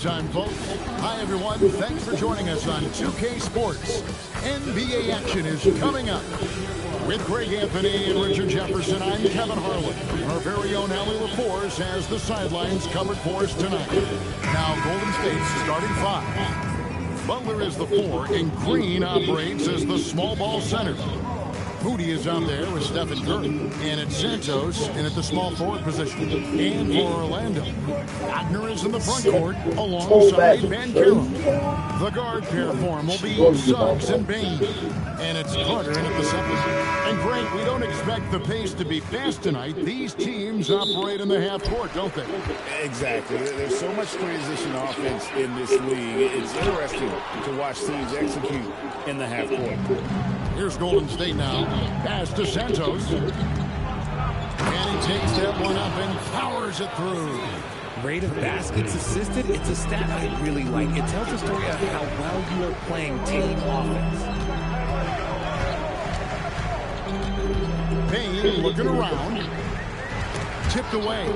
time, folks. Hi, everyone. Thanks for joining us on 2K Sports. NBA action is coming up. With Greg Anthony and Richard Jefferson, I'm Kevin Harlan. Our very own Allie LaForce has the sidelines covered for us tonight. Now, Golden State's starting five. Butler is the 4, and Green operates as the small ball center. Moody is out there with Stephen Curry, and it's Santos in at the small forward position. And for Orlando, Wagner is in the front court alongside Banchero. The guard pair form will be Suggs and Bain, and it's Carter in at the second. And Greg, we don't expect the pace to be fast tonight. These teams operate in the half court, don't they? Exactly. There's so much transition offense in this league. It's interesting to watch teams execute in the half court. Here's Golden State now. Pass to Santos. And he takes that one up and powers it through. Rate of baskets assisted, it's a stat I really like. It tells a story of how well you are playing team offense. Payne looking around. Tipped away.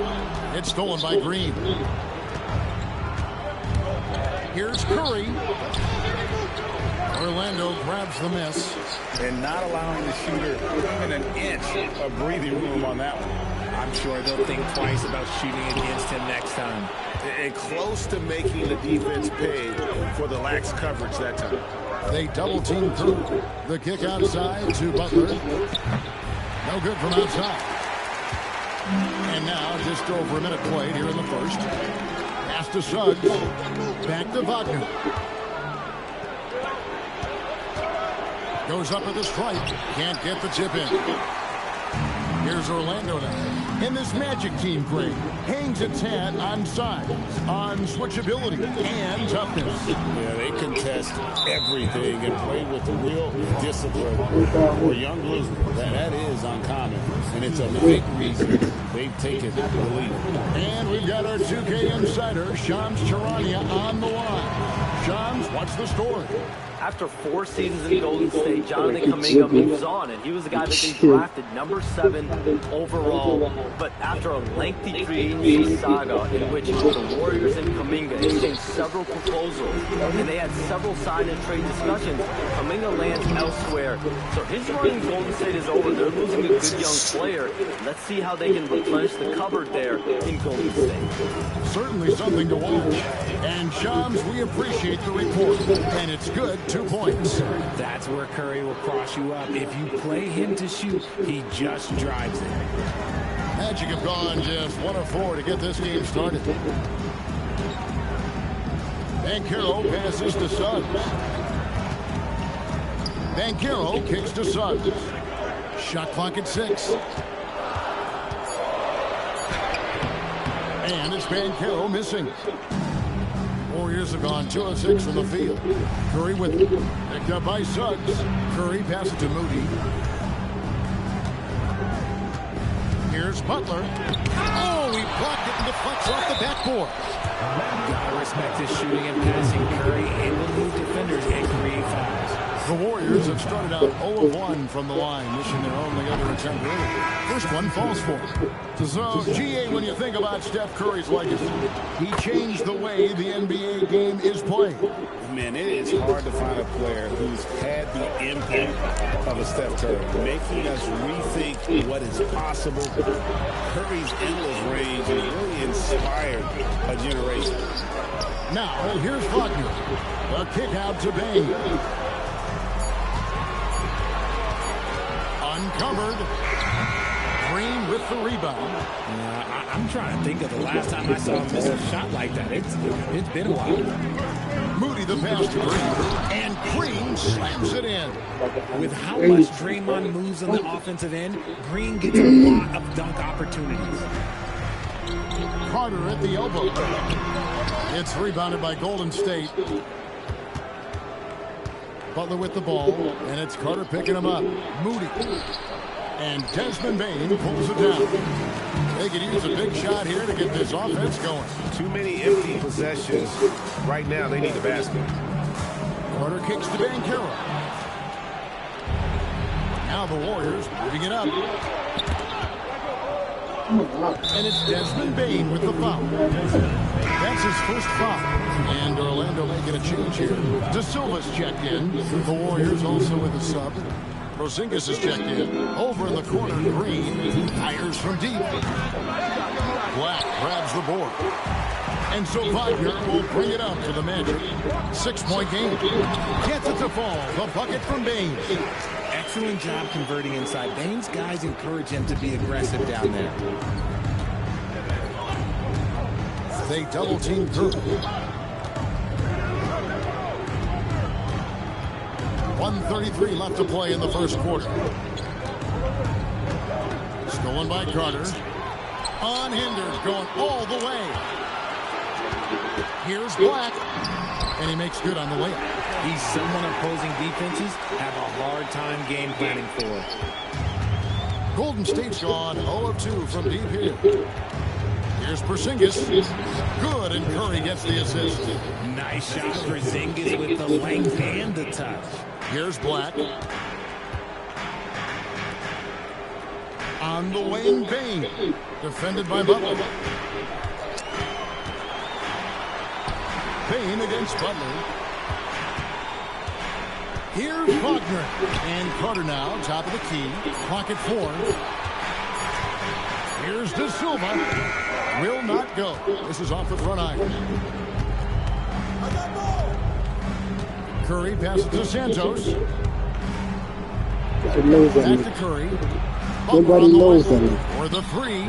It's stolen by Green. Here's Curry. Orlando grabs the miss. And not allowing the shooter even an inch of breathing room on that one. I'm sure they'll think twice about shooting against him next time. And close to making the defense pay for the lax coverage that time. They double team Curry. The kick outside to Butler. No good from outside. And now just over a minute played here in the first. Pass to Suggs. Back to Wagner. Goes up with a strike. Can't get the tip in. Here's Orlando now. And this Magic team, Greg, hangs its hat on size, on switchability, and toughness. Yeah, they contest everything and play with real discipline. For young Blues, that is uncommon. And it's a big reason they've taken the lead. And we've got our 2K insider, Shams Charania, on the line. Shams, what's the story? After 4 seasons in Golden State, Jonathan Kuminga moves on, and he was the guy that they drafted number 7 overall. But after a lengthy free agency saga in which the Warriors and Kuminga exchanged several proposals, and they had several sign and trade discussions, Kuminga lands elsewhere. So his run in Golden State is over. They're losing a good young player. Let's see how they can replenish the cupboard there in Golden State. Certainly something to watch. And Shams, we appreciate the report. And it's good. 2 points. That's where Curry will cross you up. If you play him to shoot, he just drives it. Magic have gone just 1 of 4 to get this game started. Banchero passes to Suggs. Banchero kicks to Suggs. Shot clock at 6. And it's Banchero missing. Warriors have gone 2 of 6 from the field. Curry with it. Picked up by Suggs. Curry passes to Moody. Here's Butler. Oh, he blocked it and deflects off the backboard. Gotta respect his shooting and passing. Curry able to move defenders and create fouls. The Warriors have started out 0 of 1 from the line, missing their only other attempt early. First one falls for him. So, GA, when you think about Steph Curry's legacy, he changed the way the NBA game is played. Man, it is hard to find a player who's had the impact of a Steph Curry, making us rethink what is possible. Curry's endless range has really inspired a generation. Now, here's Wagner. A kick out to Bain. Uncovered. Green with the rebound. I'm trying to think of the last time I saw him miss a shot like that. It's been a while. Moody the pass to Green. And Green slams it in. With how much Draymond moves on the offensive end, Green gets a lot of dunk opportunities. Carter at the elbow. It's rebounded by Golden State. Butler with the ball, and it's Carter picking him up. Moody. And Desmond Bain pulls it down. They could use a big shot here to get this offense going. Too many empty possessions. Right now, they need the basket. Carter kicks to Banchero. Now the Warriors moving it up. And it's Desmond Bane with the foul. That's his first foul. And Orlando making a change here. De Silva's checked in. The Warriors also with a sub. Porzingis is checked in. Over in the corner, Green fires from deep. Black grabs the board. And so Wagner will bring it up to the Magic. 6-point game. Gets it to fall. The bucket from Bane. Excellent job converting inside. Bane's guys encourage him to be aggressive down there. They double team Curry. 1:33 left to play in the first quarter. Stolen by Carter. Unhindered, going all the way. Here's Black. And he makes good on the layup. He's someone opposing defenses have a hard time game planning for. Golden State's gone 0 of 2 from deep here. Here's Porzingis. Good, and Curry gets the assist. Nice shot for Porzingis with the length and the touch. Here's Black. On the wing, Bane. Defended by Butler. Bane against Butler. Here's Wagner. And Carter now, top of the key. Clock at 4. Here's De Silva. Will not go. This is off the front iron. Curry passes to Santos. Back to Curry. Nobody knows them. For the 3.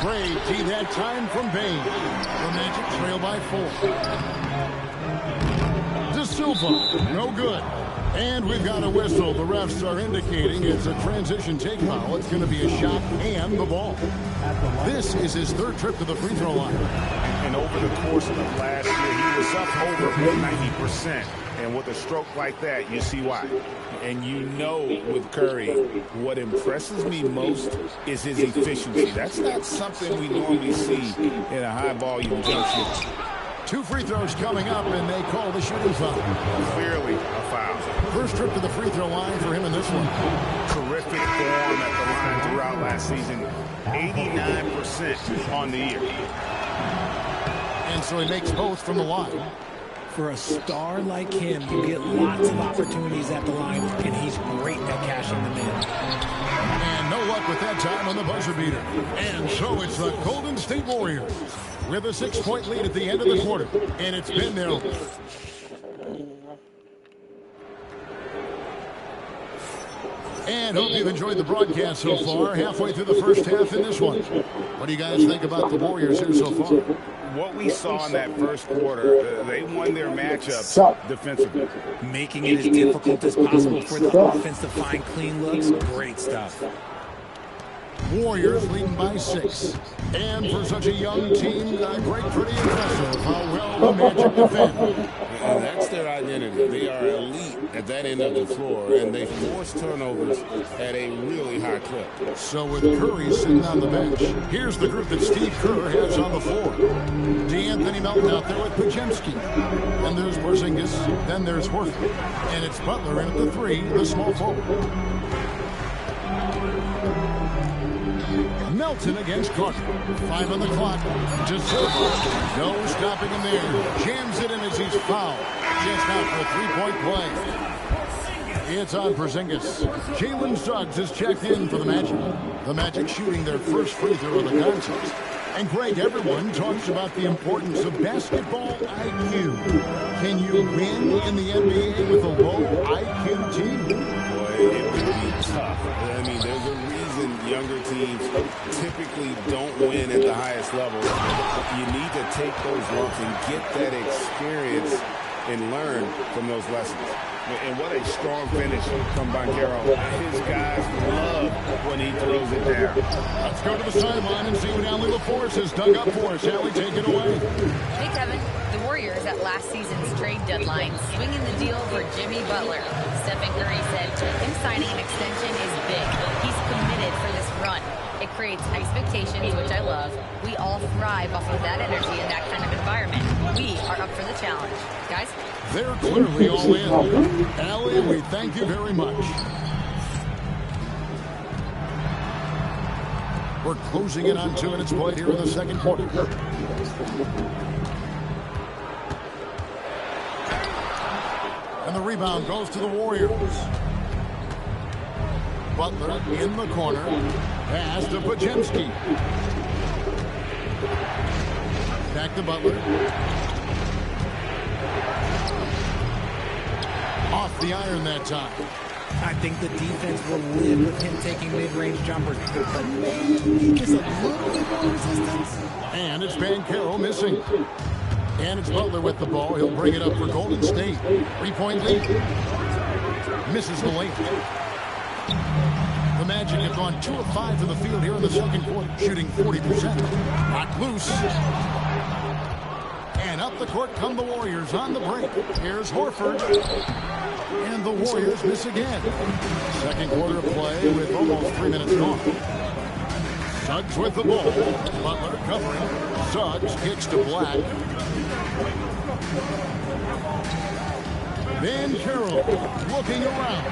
Great D that time from Bane. The Magic trail by 4. De Silva, no good. And we've got a whistle. The refs are indicating it's a transition take foul. It's going to be a shot and the ball. This is his 3rd trip to the free throw line. And over the course of last year, he was up over 90%. And with a stroke like that, you see why. And you know with Curry, what impresses me most is his efficiency. That's not something we normally see in a high-volume jump shot. 2 free throws coming up, and they call the shooting foul. Clearly a foul. First trip to the free throw line for him in this one. Terrific form at the line throughout last season. 89% on the year. And so he makes both from the line. For a star like him, you get lots of opportunities at the line, and he's great at cashing them in. And no luck with that time on the buzzer beater. And so it's the Golden State Warriors with a 6-point lead at the end of the quarter. And it's been there. And hope you've enjoyed the broadcast so far. Halfway through the first half in this one. What do you guys think about the Warriors here so far? What we saw in that first quarter, they won their matchups defensively. Making it as difficult as possible for the offense to find clean looks. Great stuff. Warriors leading by 6. And for such a young team, great, pretty impressive how well the Magic defend. And that's their identity. They are elite at that end of the floor, and they force turnovers at a really high clip. So with Curry sitting on the bench, here's the group that Steve Kerr has on the floor. DeAnthony Melton out there with Podziemski. Then there's Porzingis. Then there's Horford. And it's Butler in at the 3, the small forward. Melton against Carter. 5 on the clock. De Silva. No stopping him there. Jams it in as he's fouled. Just out for a 3-point play. It's on Porzingis. Jalen Suggs is checked in for the Magic. The Magic shooting their first free throw of the contest. And Greg, everyone talks about the importance of basketball IQ. Can you win in the NBA with a low IQ team? Boy, it would be tough. I mean, there's a reason younger teams typically don't win at the highest level. You need to take those lumps and get that experience and learn from those lessons. And what a strong finish from Banchero. His guys love when he throws it down. Let's go to the sideline and see what Allie LaForce has dug up for us. Allie, take it away. Hey, Kevin. The Warriors at last season's trade deadline swinging the deal for Jimmy Butler. Stephen Curry said him signing an extension is big. He's committed for this run. It creates expectations, which I love. We all thrive off of that energy in that kind of environment. We are up for the challenge. Guys? They're clearly all in. Allie, we thank you very much. We're closing in on 2 minutes played here in the second quarter. And the rebound goes to the Warriors. Butler in the corner. Pass to Podziemski. Back to Butler. Off the iron that time. I think the defense will live with him taking mid-range jumpers, but maybe just a little bit more resistance. And it's Banchero missing. And it's Butler with the ball. He'll bring it up for Golden State. 3-point lead. Misses the layup. The Magic have gone 2 of 5 from the field here in the second quarter, shooting 40%. Knocked loose. And up the court come the Warriors on the break. Here's Horford. And the Warriors miss again. Second quarter of play with almost 3 minutes gone. Suggs with the ball. Butler covering. Suggs kicks to Black. Banchero looking around.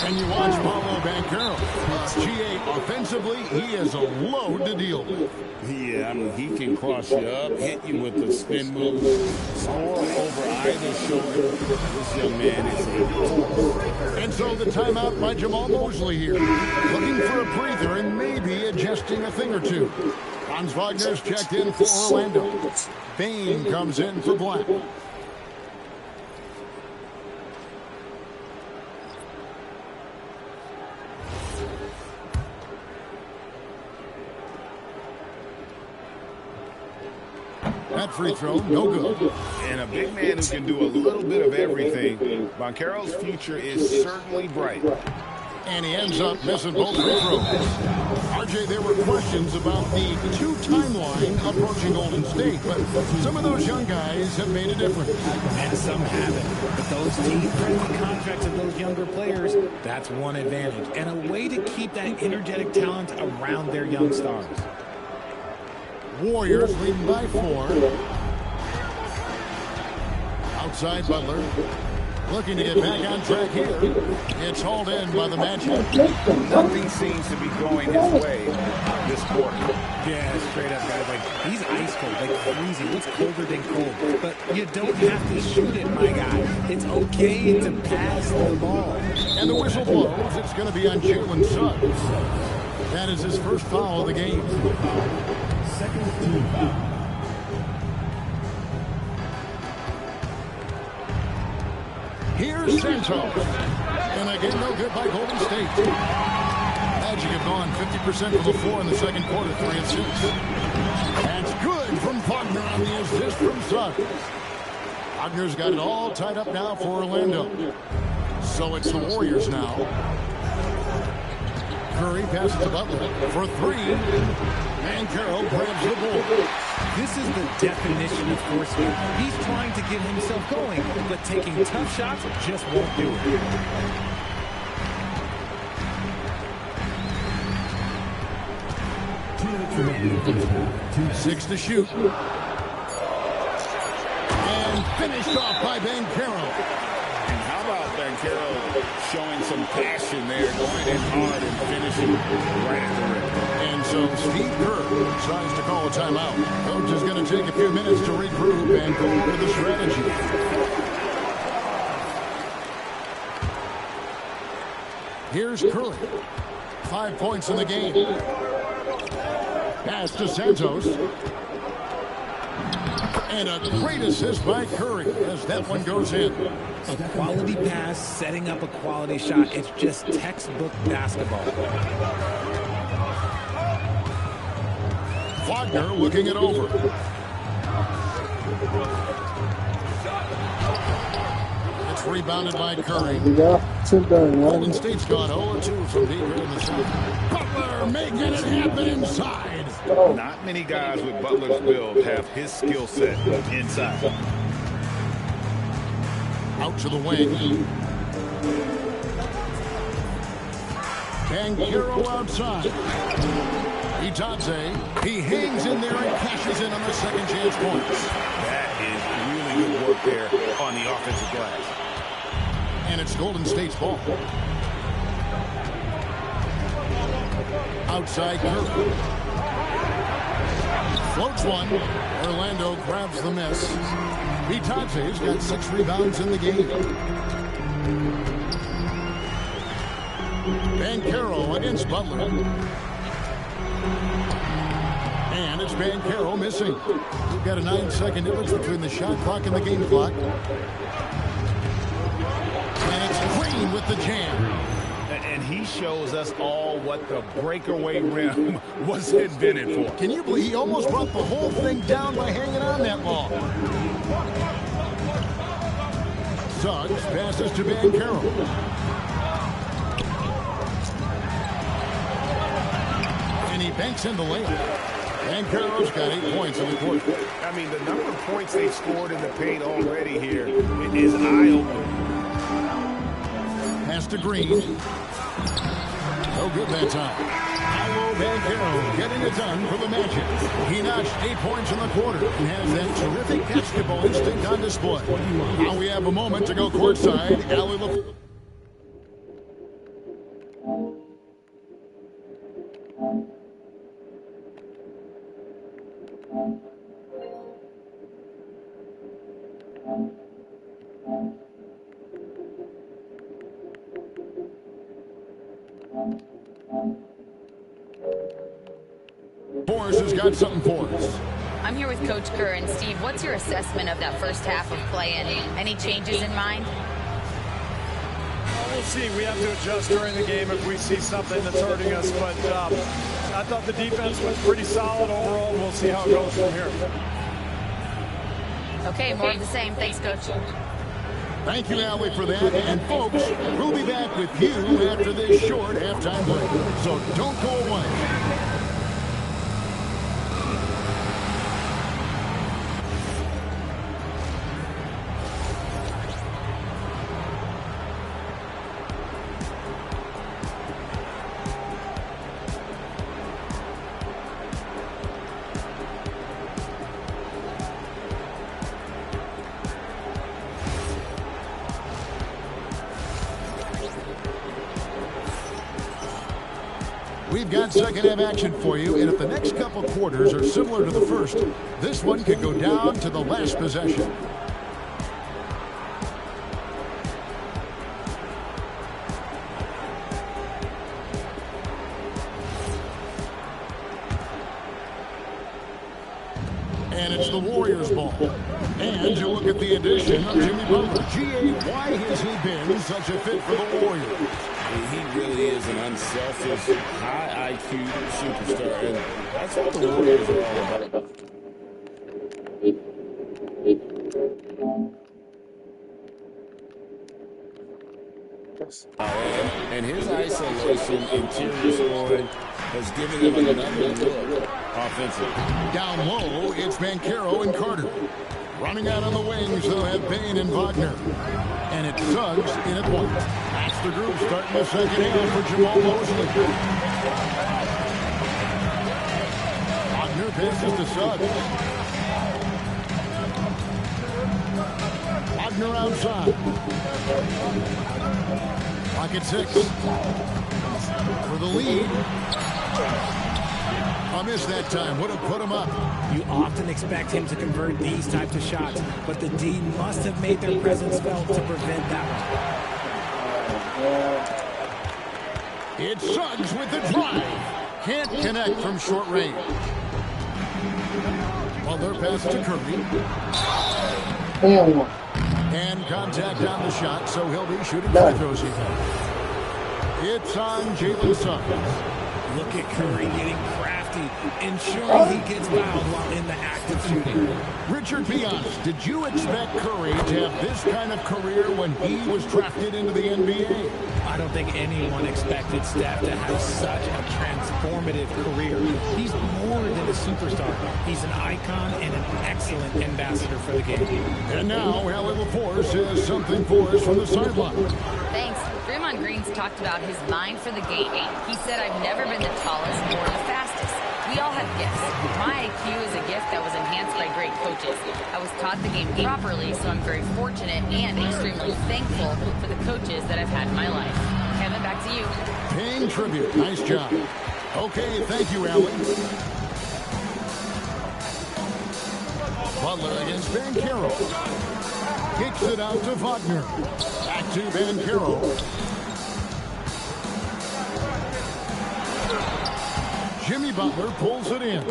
And you watch Paolo Banchero. GA offensively, he is a load to deal with. Yeah, I mean, he can cross you up, hit you with the spin move, score over either shoulder. This young man is a... And so the timeout by Jamal Mosley here. Looking for a breather and maybe adjusting a thing or two. Franz Wagner's checked in for Orlando. Bane comes in for Black. That free throw, no good. And a big man who can do a little bit of everything. Banchero's future is certainly bright. And he ends up missing both free throws. RJ, there were questions about the 2 timeline approaching Golden State, but some of those young guys have made a difference. And some haven't. But those team-friendly contracts of those younger players, that's one advantage. And a way to keep that energetic talent around their young stars. Warriors leading by 4. Outside Butler. Looking to get back on track here. It's hauled in by the Magic. Nothing seems to be going his way this quarter. Yeah, straight up, guys. Like, he's ice cold, like freezing. What's colder than cold? But you don't have to shoot it, my guy. It's okay to pass the ball. And the whistle blows. It's going to be on Jalen Suggs. That is his first foul of the game. Here's Santos. And again, no good by Golden State. Magic have gone 50% from the floor in the second quarter, 3 of 6. That's good from Wagner on the assist from Suggs. Wagner's got it all tied up now for Orlando. So it's the Warriors now. Curry passes to Butler for 3. Banchero grabs the ball. This is the definition of force feed. He's trying to get himself going, but taking tough shots just won't do it. 6 to shoot. And finished off by Banchero. And how about Banchero showing some passion there, going in hard and finishing right at the rim. And so Steve Kerr decides to call a timeout. Coach is going to take a few minutes to regroup and go over the strategy. Here's Curry. 5 points in the game. Pass to Santos. And a great assist by Curry as that one goes in. A quality pass, setting up a quality shot. It's just textbook basketball. Wagner looking it over. It's rebounded by Curry. Golden State's gone 0-2 from deep here in the second. Butler making it happen inside. Not many guys with Butler's build have his skill set inside. Out to the wing. Banchero outside. Itadze, he hangs in there and cashes in on the second chance points. That is really good work there on the offensive glass. And it's Golden State's ball. Outside Curry. Floats one. Orlando grabs the miss. Bitase's got 6 rebounds in the game. Banchero against Butler. And it's Banchero missing. We've got a 9-second difference between the shot clock and the game clock. And it's Green with the jam. And he shows us all what the breakaway rim was invented for. Can you believe he almost brought the whole thing down by hanging on that long? Suggs passes to Banchero. And he banks in the layup. Banchero's got 8 points in the quarter. I mean, the number of points they've scored in the paint already here is eye-opening. Pass to Green. No good that time. Paolo Banchero getting it done for the Magic. He notched 8 points in the quarter and has that terrific basketball instinct on display. Now we have a moment to go courtside. Allie LaFleur. Forrest has got something for us. I'm here with Coach Kerr. And Steve, what's your assessment of that first half of play and any changes in mind? Well, we'll see. We have to adjust during the game if we see something that's hurting us. But I thought the defense was pretty solid overall. We'll see how it goes from here. Okay, more of the same. Thanks, Coach. Thank you, Allie, for that. And, folks, we'll be back with you after this short halftime break. So don't go away. We've got second half action for you, and if the next couple quarters are similar to the first, this one could go down to the last possession. And it's the Warriors' ball. And you look at the addition of Jimmy Butler. G.A., why has he been such a fit for the Warriors? He really is an unselfish, high IQ superstar, and that's what the Warriors are all about. And his isolation, interior scoring has given them another look offensively. Down low, it's Banchero and Carter. Running out on the wings, they'll have Bane and Wagner. And it's Suggs in at point. That's the group starting the second half for Jamal Mosley. Wagner passes to Suggs. Wagner outside. Pocket 6. For the lead. I missed that time. Would have put him up. You often expect him to convert these types of shots, but the D must have made their presence felt to prevent that one. It's Suggs with the drive. Can't connect from short range. Butler pass to Curry. And contact on the shot, so he'll be shooting free throws here. It's on Jalen Suggs. Look at Curry getting crafty, ensuring he gets fouled while in the act of shooting. Richard, be honest, did you expect Curry to have this kind of career when he was drafted into the NBA? I don't think anyone expected Steph to have such a transformative career. He's more than a superstar. He's an icon and an excellent ambassador for the game. And now, Allie LaFleur says something for us from the sideline. Thanks. Draymond Green's talked about his mind for the game. He said, I've never been the tallest or the fastest. We all have gifts. My IQ is a gift that was enhanced by great coaches. I was taught the game properly, so I'm very fortunate and extremely thankful for the coaches that I've had in my life. Kevin, back to you. Paying tribute. Nice job. Okay, thank you, Allen. Butler against Banchero. Kicks it out to Wagner. Back to Banchero. Jimmy Butler pulls it in.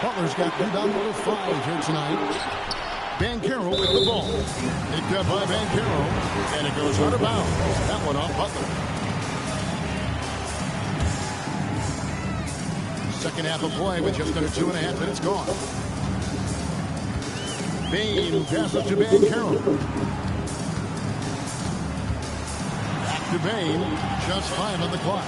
Butler's got rebound number 5 here tonight. Banchero with the ball. Picked up by Banchero. And it goes out of bounds. That one off Butler. Second half of play with just under 2.5 minutes gone. Bane passes to Banchero. Back to Bane. Just 5 on the clock.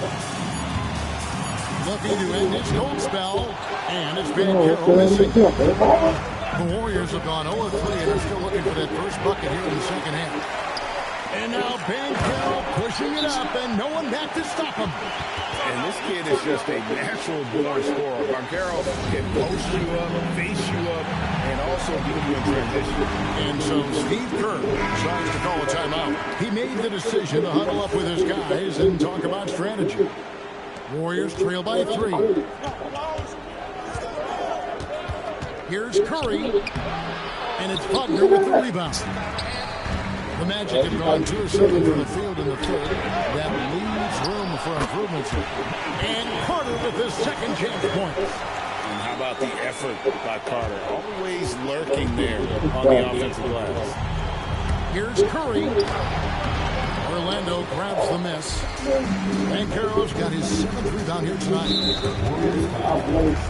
Looking to end his cold spell. And it's Banchero missing. The Warriors have gone 0-3 and they're still looking for that first bucket here in the second half. And now Banchero pushing it up and no one back to stop him. And this kid is just a natural-born scorer. Banchero can post you up, face you up, and also beat you in transition. And so Steve Kerr decides to call a timeout. He made the decision to huddle up with his guys and talk about strategy. Warriors trail by 3. Here's Curry, and it's Wagner with the rebound. The Magic have gone 2 or 7 from the field in the third. That leaves room for improvements here. And Carter with his second chance point. And how about the effort by Carter? Always lurking there on the offensive glass. Here's Curry. Orlando grabs the miss. Banchero's got his 7th rebound here tonight.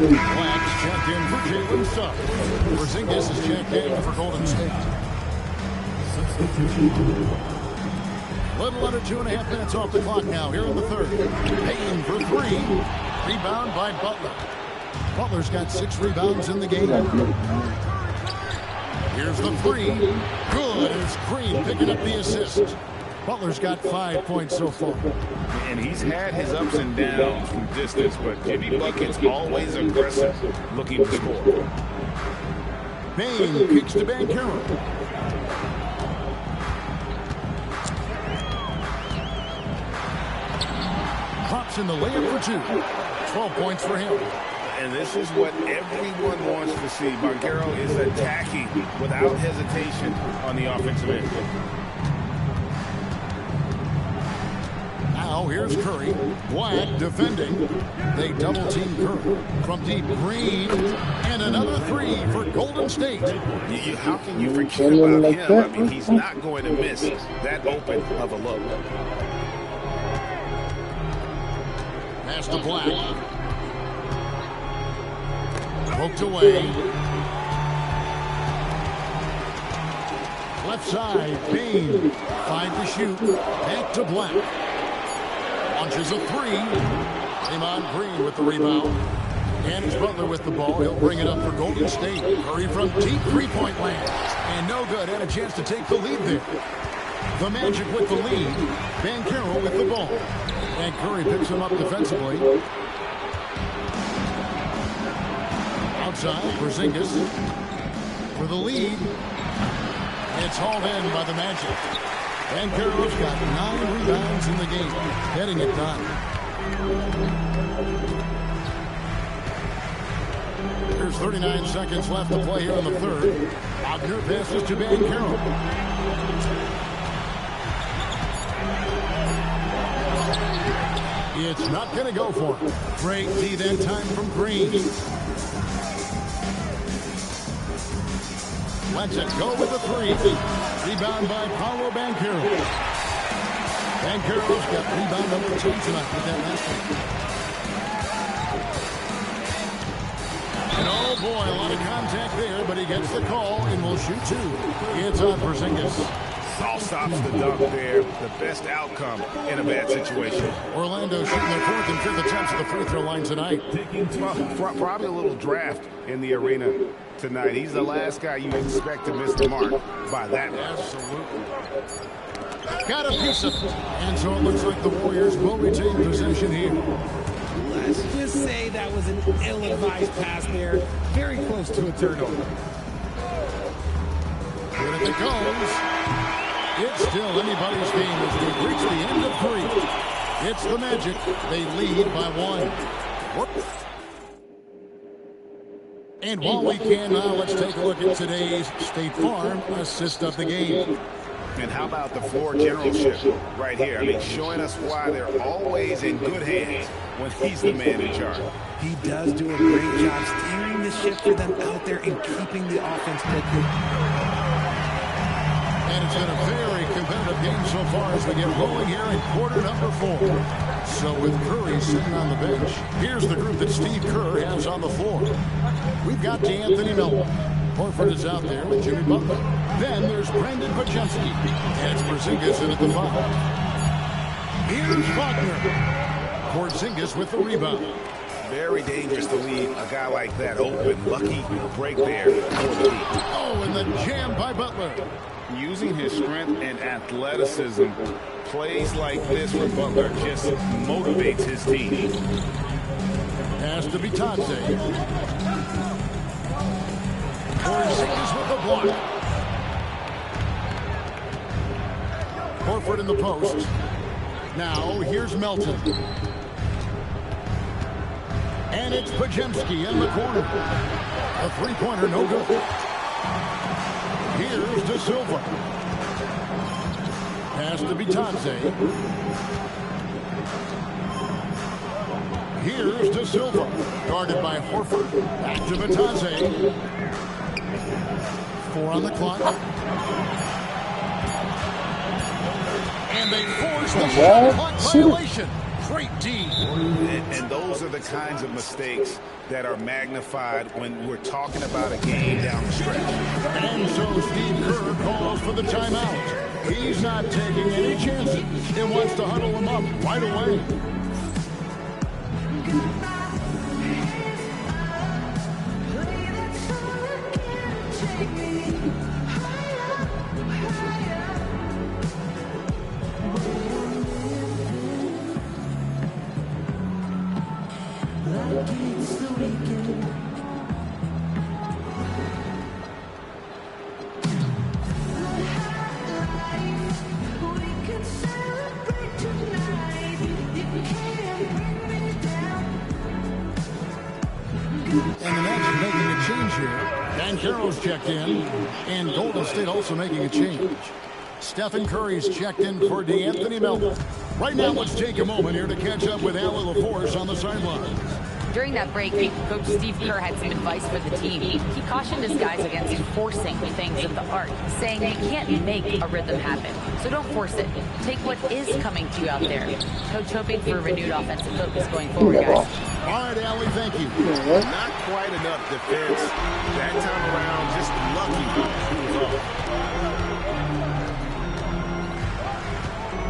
Blacks checked in for Jalen Suggs. Porzingis is checked in for Golden State. Little under 2.5 minutes off the clock now here in the third. Payne for 3. Rebound by Butler. Butler's got 6 rebounds in the game. Here's the 3. Good as Green picking up the assist. Butler's got 5 points so far. And he's had his ups and downs from distance, but Jimmy Bucket's always aggressive, looking to score. Bane kicks to Banchero. Drops in the layup for 2. 12 points for him. And this is what everyone wants to see. Banchero is attacking without hesitation on the offensive end. Now here's Curry. Wyatt defending. They double team Curry. From deep, Green. And another 3 for Golden State. How can you forget about him? I mean, he's not going to miss that open of a look. Pass to Black. Poked away. Left side, Bane. 5 to shoot. Back to Black. Launches a 3. Draymond Green with the rebound. And it's Butler with the ball. He'll bring it up for Golden State. Curry from deep 3-point land. And no good. Had a chance to take the lead there. The Magic with the lead. Banchero with the ball. And Curry picks him up defensively. Outside, Porzingis for the lead. It's hauled in by the Magic. Banchero's got 9 rebounds in the game, getting it done. There's 39 seconds left to play here in the third. Wagner passes to Banchero. It's not going to go for him. Great D that time from Green. Lets it go with a 3. Rebound by Paolo Banchero. Banchero's got rebound number 2 tonight with that last one. And oh boy, a lot of contact there, but he gets the call and will shoot 2. It's on Porzingis. Saul stops the dunk there. The best outcome in a bad situation. Orlando shooting their 4th and 5th attempts at the free throw line tonight. Well, probably a little draft in the arena tonight. He's the last guy you expect to miss the mark by that much. Absolutely. Got a piece of it. And so it looks like the Warriors will retain possession here. Let's just say that was an ill-advised pass there. Very close to a turnover. Here it goes. It's still anybody's game as we reach the end of 3. It's the Magic. They lead by 1. Whoop. And while we can now, let's take a look at today's State Farm assist of the game. And how about the floor generalship right here? I mean, showing us why they're always in good hands when he's the man in charge. He does do a great job steering the ship for them out there and keeping the offense clicking. And it's been a very competitive game so far as we get rolling here in quarter number 4. So with Curry sitting on the bench, here's the group that Steve Kerr has on the floor. We've got D'Anthony Melton. Horford is out there with Jimmy Butler. Then there's Brandon Podziemski. And it's Porzingis in at the 5. Here's Wagner. Porzingis with the rebound. Very dangerous to leave a guy like that open. Lucky break there for the lead. Oh, and the jam by Butler. Using his strength and athleticism, plays like this for Butler just motivates his team. Pass to Bitadze. Porzingis with the block. Horford in the post. Now here's Melton. And it's Podziemski in the corner. A three-pointer, no good. Here's De Silva. Pass to Bitadze. Here's De Silva. Guarded by Horford. Back to Bitadze. 4 on the clock. And they force the shot clock violation. Great D. And those are the kinds of mistakes that are magnified when we're talking about a game down the stretch. And so Steve Kerr calls for the timeout. He's not taking any chances. He wants to huddle them up right away. And the Magic making a change here. Banchero's checked in. And Golden State also making a change. Stephen Curry's checked in for D'Anthony Melton. Right now, let's take a moment here to catch up with Allie LaForce on the sidelines. During that break, Coach Steve Kerr had some advice for the team. He cautioned his guys against forcing things of the art, saying you can't make a rhythm happen. So don't force it. Take what is coming to you out there. Coach hoping for a renewed offensive focus going forward, guys. All right, Allie, thank you. Not quite enough defense. That time around, just lucky he was off.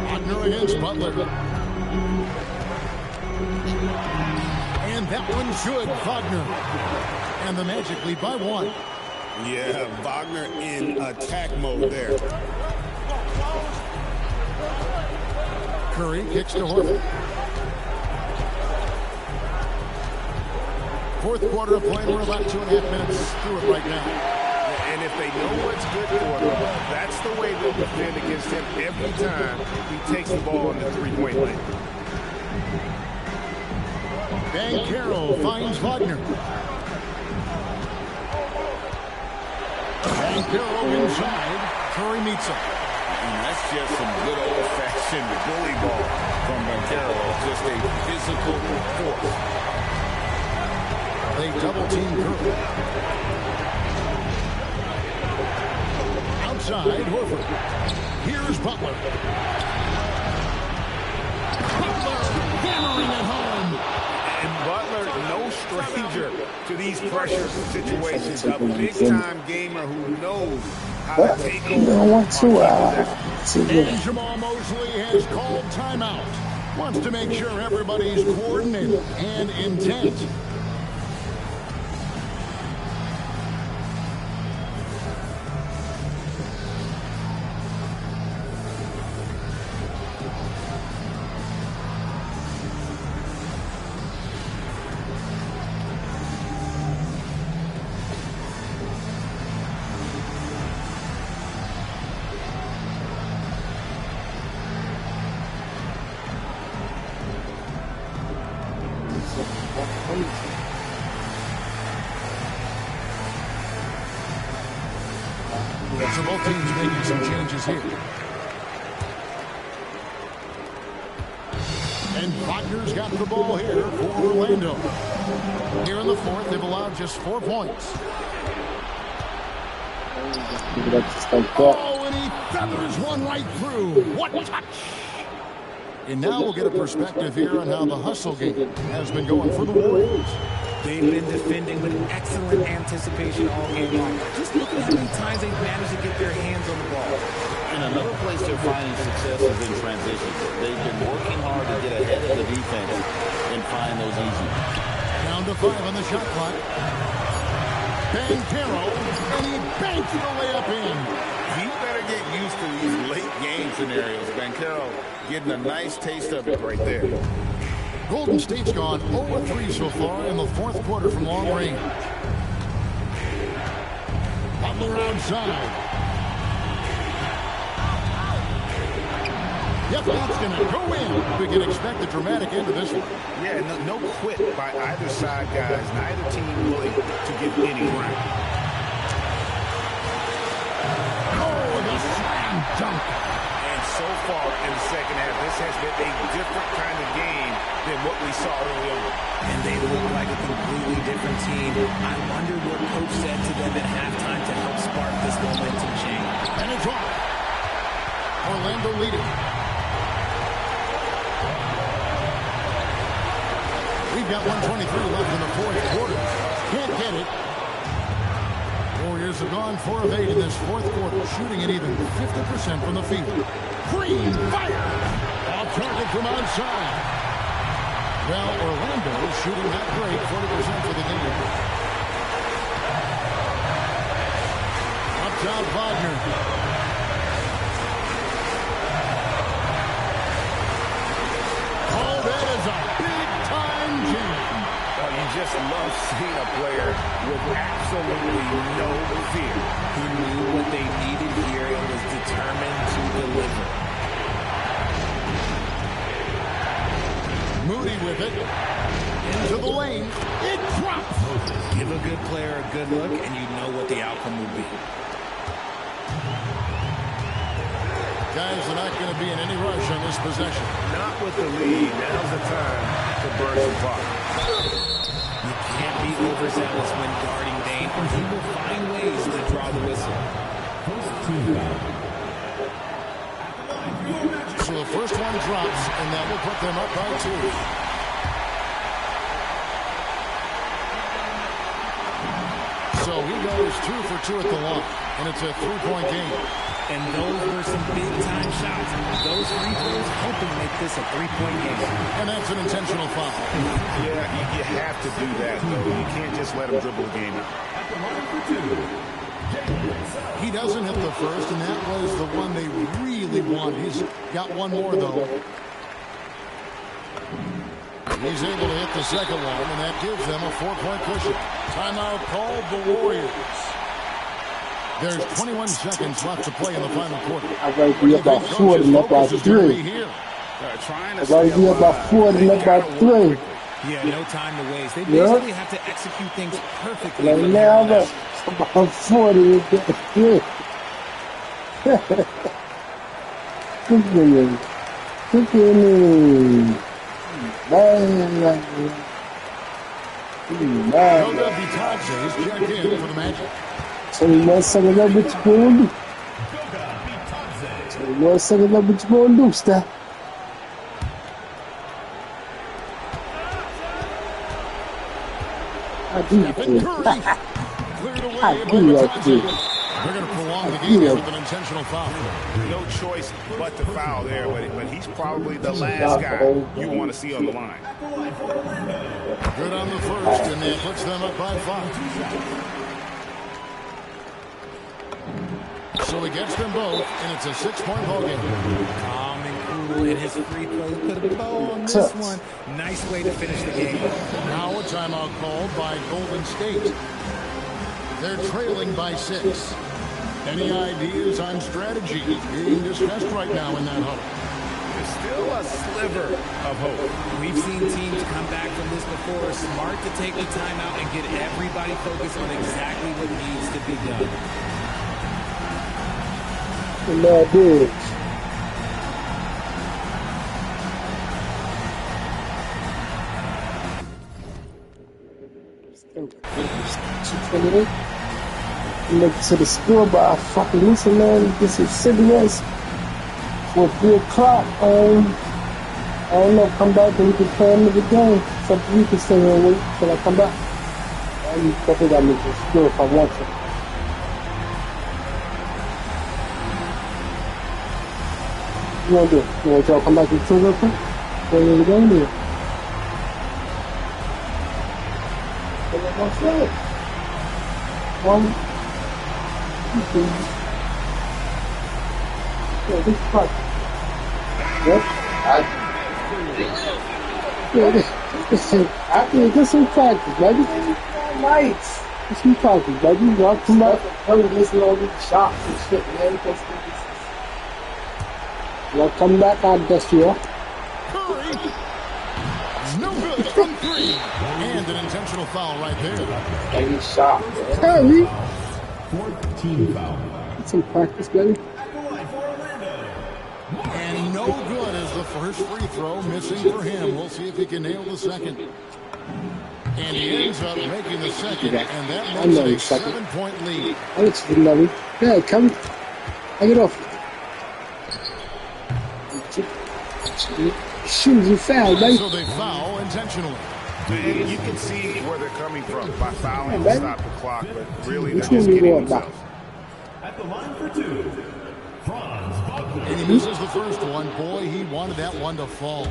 Wagner against Butler. And that one should, Wagner. And the Magic lead by 1. Yeah, Wagner in attack mode there. Curry kicks to Horford. Fourth quarter of play. We're about 2.5 minutes through it right now. And if they know what's good for them, that's the way they'll defend against him every time he takes the ball in the three-point lane. Banchero finds Wagner. Banchero inside. Curry meets him. And that's just some good old-fashioned bully ball from Banchero. Just a physical force. They double-team Curry. Outside, Horford. Here's Butler. Butler hammering it home. And Butler, no stranger to these pressure situations. A big-time gamer who knows how to take over. And Jamal Mosley has called timeout. Wants to make sure everybody's coordinated and intent. So both teams making some changes here. And Wagner's got the ball here for Orlando. Here in the fourth, they've allowed just 4 points. Oh, and he feathers one right through. What touch! And now we'll get a perspective here on how the hustle game has been going for the Warriors. They've been defending with excellent anticipation all game long. Just look at how many times they've managed to get their hands on the ball. And another place they're finding success is in transition. They've been working hard to get ahead of the defense and find those easy. Down to 5 on the shot clock. Banchero, and he banks the layup in. He better get used to these late game scenarios. Banchero getting a nice taste of it right there. Golden State's gone 0-3 so far in the fourth quarter from long range. Butler outside. Yep, that's going to go in. We can expect a dramatic end to this one. Yeah, no quit by either side, guys. Neither team willing to give any ground. Oh, the slam dunk. And so far in the second half, this has been a different kind of game than what we saw early on. And they look like a completely different team. I wonder what coach said to them at halftime to help spark this momentum change. And a drop. Orlando leading. We've got 1:23 left in the fourth quarter. Can't get it. Warriors have gone 4 of 8 in this fourth quarter, shooting at even 50% from the field. Green fire! Off target from outside. Well, Orlando is shooting not great, 40% for the game. Up top, Wagner. Oh, that is a big-time jam. Well, you just love seeing a player with absolutely no fear. He knew what they needed here and was determined to deliver. Moody with it. Into the lane. It drops. Give a good player a good look, and you know what the outcome will be. Guys are not going to be in any rush on this possession. Not with the lead. Now's the time to burn some clock. You can't be overzealous when guarding Dane, or he will find ways to draw the whistle. So the first one drops, and that will put them up by 2. So he goes 2 for 2 at the line, and it's a 3-point game. And those were some big-time shots. Those free throws helping make this a 3-point game. And that's an intentional foul. Yeah, you have to do that, though. You can't just let him dribble the game out. He doesn't hit the first, and that was the one they really want. He's got one more, though. He's able to hit the second one, and that gives them a 4-point cushion. Timeout called the Warriors. There's 21 seconds left to play in the final quarter. I gotta be about 40 and about 3. I gotta be about 40 and about 3. Yeah, no time to waste. They basically have to execute things perfectly. Like now, about 40 and about 3. Look at me. Goga Bitadze is checked in for the Magic. So you want to know what you're going to do? So you want to know what you're going to do, Steph? I do that to you. I do that to you. They're going to prolong the game with an intentional foul. No choice but to foul there, but he's probably the last guy you want to see on the line. Good on the first, and that puts them up by 5. So he gets them both, and it's a 6-point ball game. Calm and cool, and his free throws put a bow on this one. Nice way to finish the game. Now a timeout called by Golden State. They're trailing by 6. Any ideas on strategy being discussed right now in that huddle? There's still a sliver of hope. We've seen teams come back from this before. Smart to take the timeout and get everybody focused on exactly what needs to be done. And there it is. Make it to the school by fucking listen, man. This is CBS for 3 o'clock. I don't know, come back and we can play another game. Something you can stay here and wait till I come back. And definitely gotta make this school if I want to. What you wanna do? You want y'all come back to the 2 real quick? Play another game here. What's that? One. Yeah, this is fun. Yep. I think this is practice, baby. Nice. This is practice, baby. Walk too much. I'm listen to all these shots and shit, man. Y'all come back, I'll dust you off. Curry. No good from 3. And an intentional foul right there. Baby shot. Curry. 14 foul. That's some practice, baby. And no good as the first free throw missing for him. We'll see if he can nail the second. And he ends up making the second, and that makes it a 7-point lead. I let you know. Yeah, come. Hang it off. Shoes you foul, baby. So they foul intentionally. And you can see where they're coming from by fouling to stop the clock, but really they're just kidding themselves. At the line for 2, Franz Wagner. And he misses the first one. Boy, he wanted that one to fall.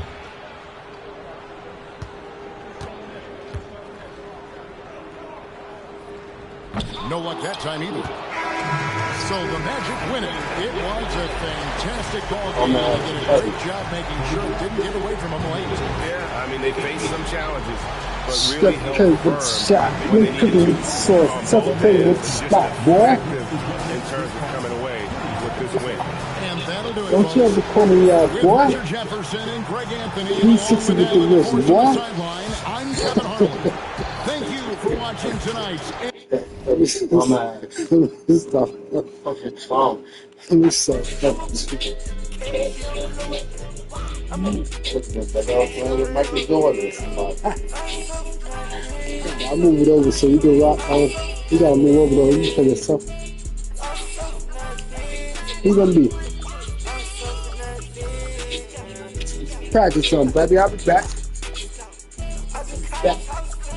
No luck that time either. So the Magic win it. It was a fantastic ball game. They did a great job making sure it didn't get away from them late. Yeah, I mean, they faced some challenges, but really held firm shot. when they needed to. Suffocated with the spot, boy. In terms of coming away with this win. And that'll do it. Don't you ever call me out, boy. Richard Jefferson and Greg Anthony. He's 60 with the wrist, boy. I'm Kevin Harlan. Thank you for watching tonight. Let me stop. Okay, wow. Let me stop. I'll move it over so you can rock. You gotta move over though. You play yourself. Who's gonna be? Practice on, baby. I'll be back.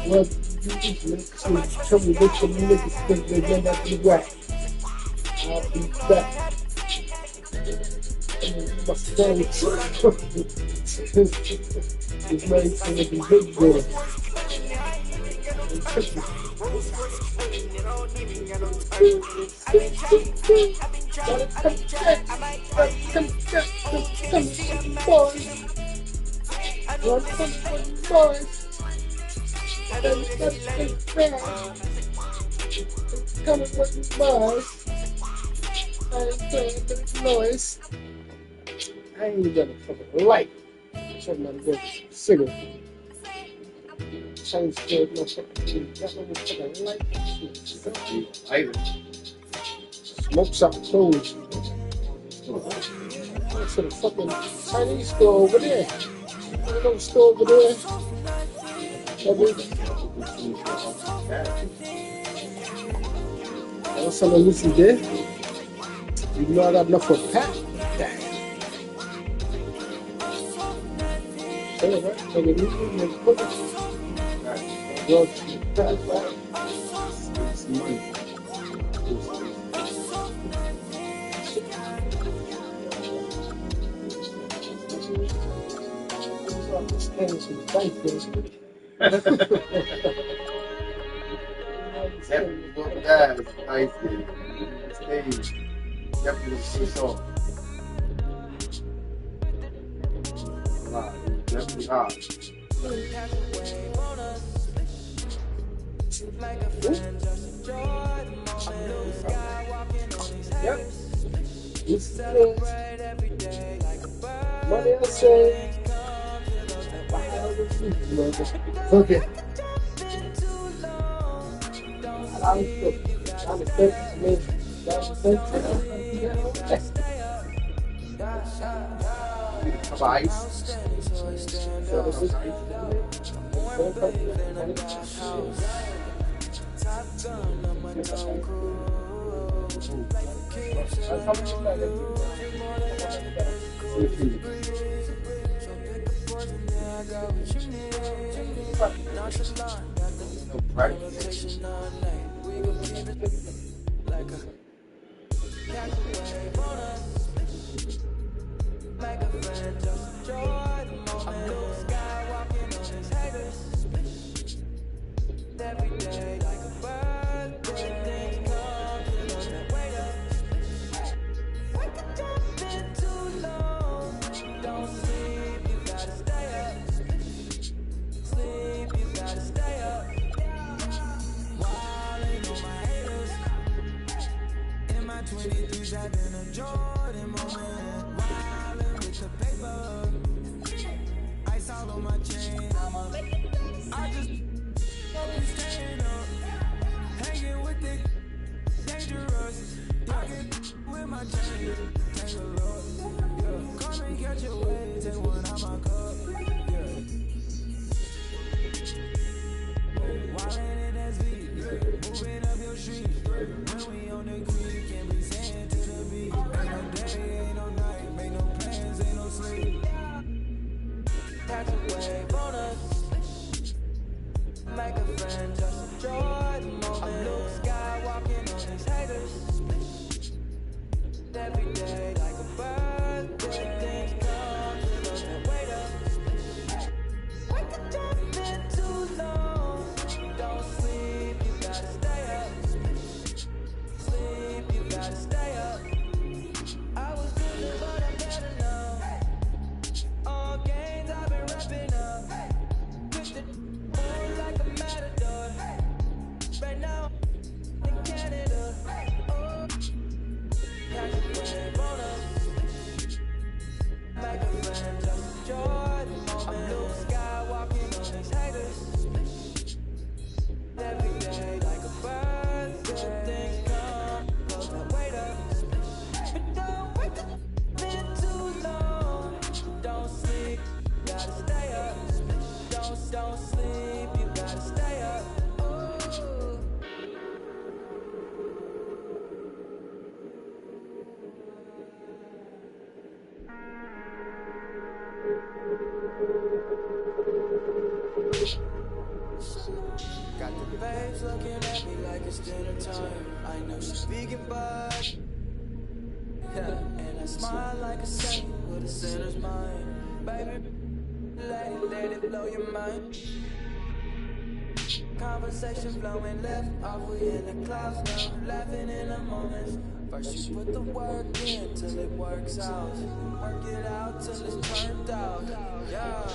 Well, tell me what you niggas think they're going to be right. I'll be back. My story. It's made to make a big boy. Boys. Coming with the buzz. I ain't playing with the noise. I ain't got a fucking light. Something out of good cigarette. Change the my fucking got no fucking light. Smoke something clothes. To the fucking Chinese store over there. There's no store over there. I was telling Lucy there. You know I got enough for a pack. Hey, right? So the music is perfect. Well, that's right. It's money. Definitely guys, nice stage. Definitely switch off. Wow, definitely hot. Yep. Money I say. Okay. I'm Cup of ice. Got the babes looking at me like it's dinner time. I know she's vegan, but and I smile like a saint with a sinner's mind. Baby, let it blow your mind. Conversation flowing left off, we in the clouds now, laughing in the moments. First you put the work in till it works out. Work it out till it's turned out. Yeah.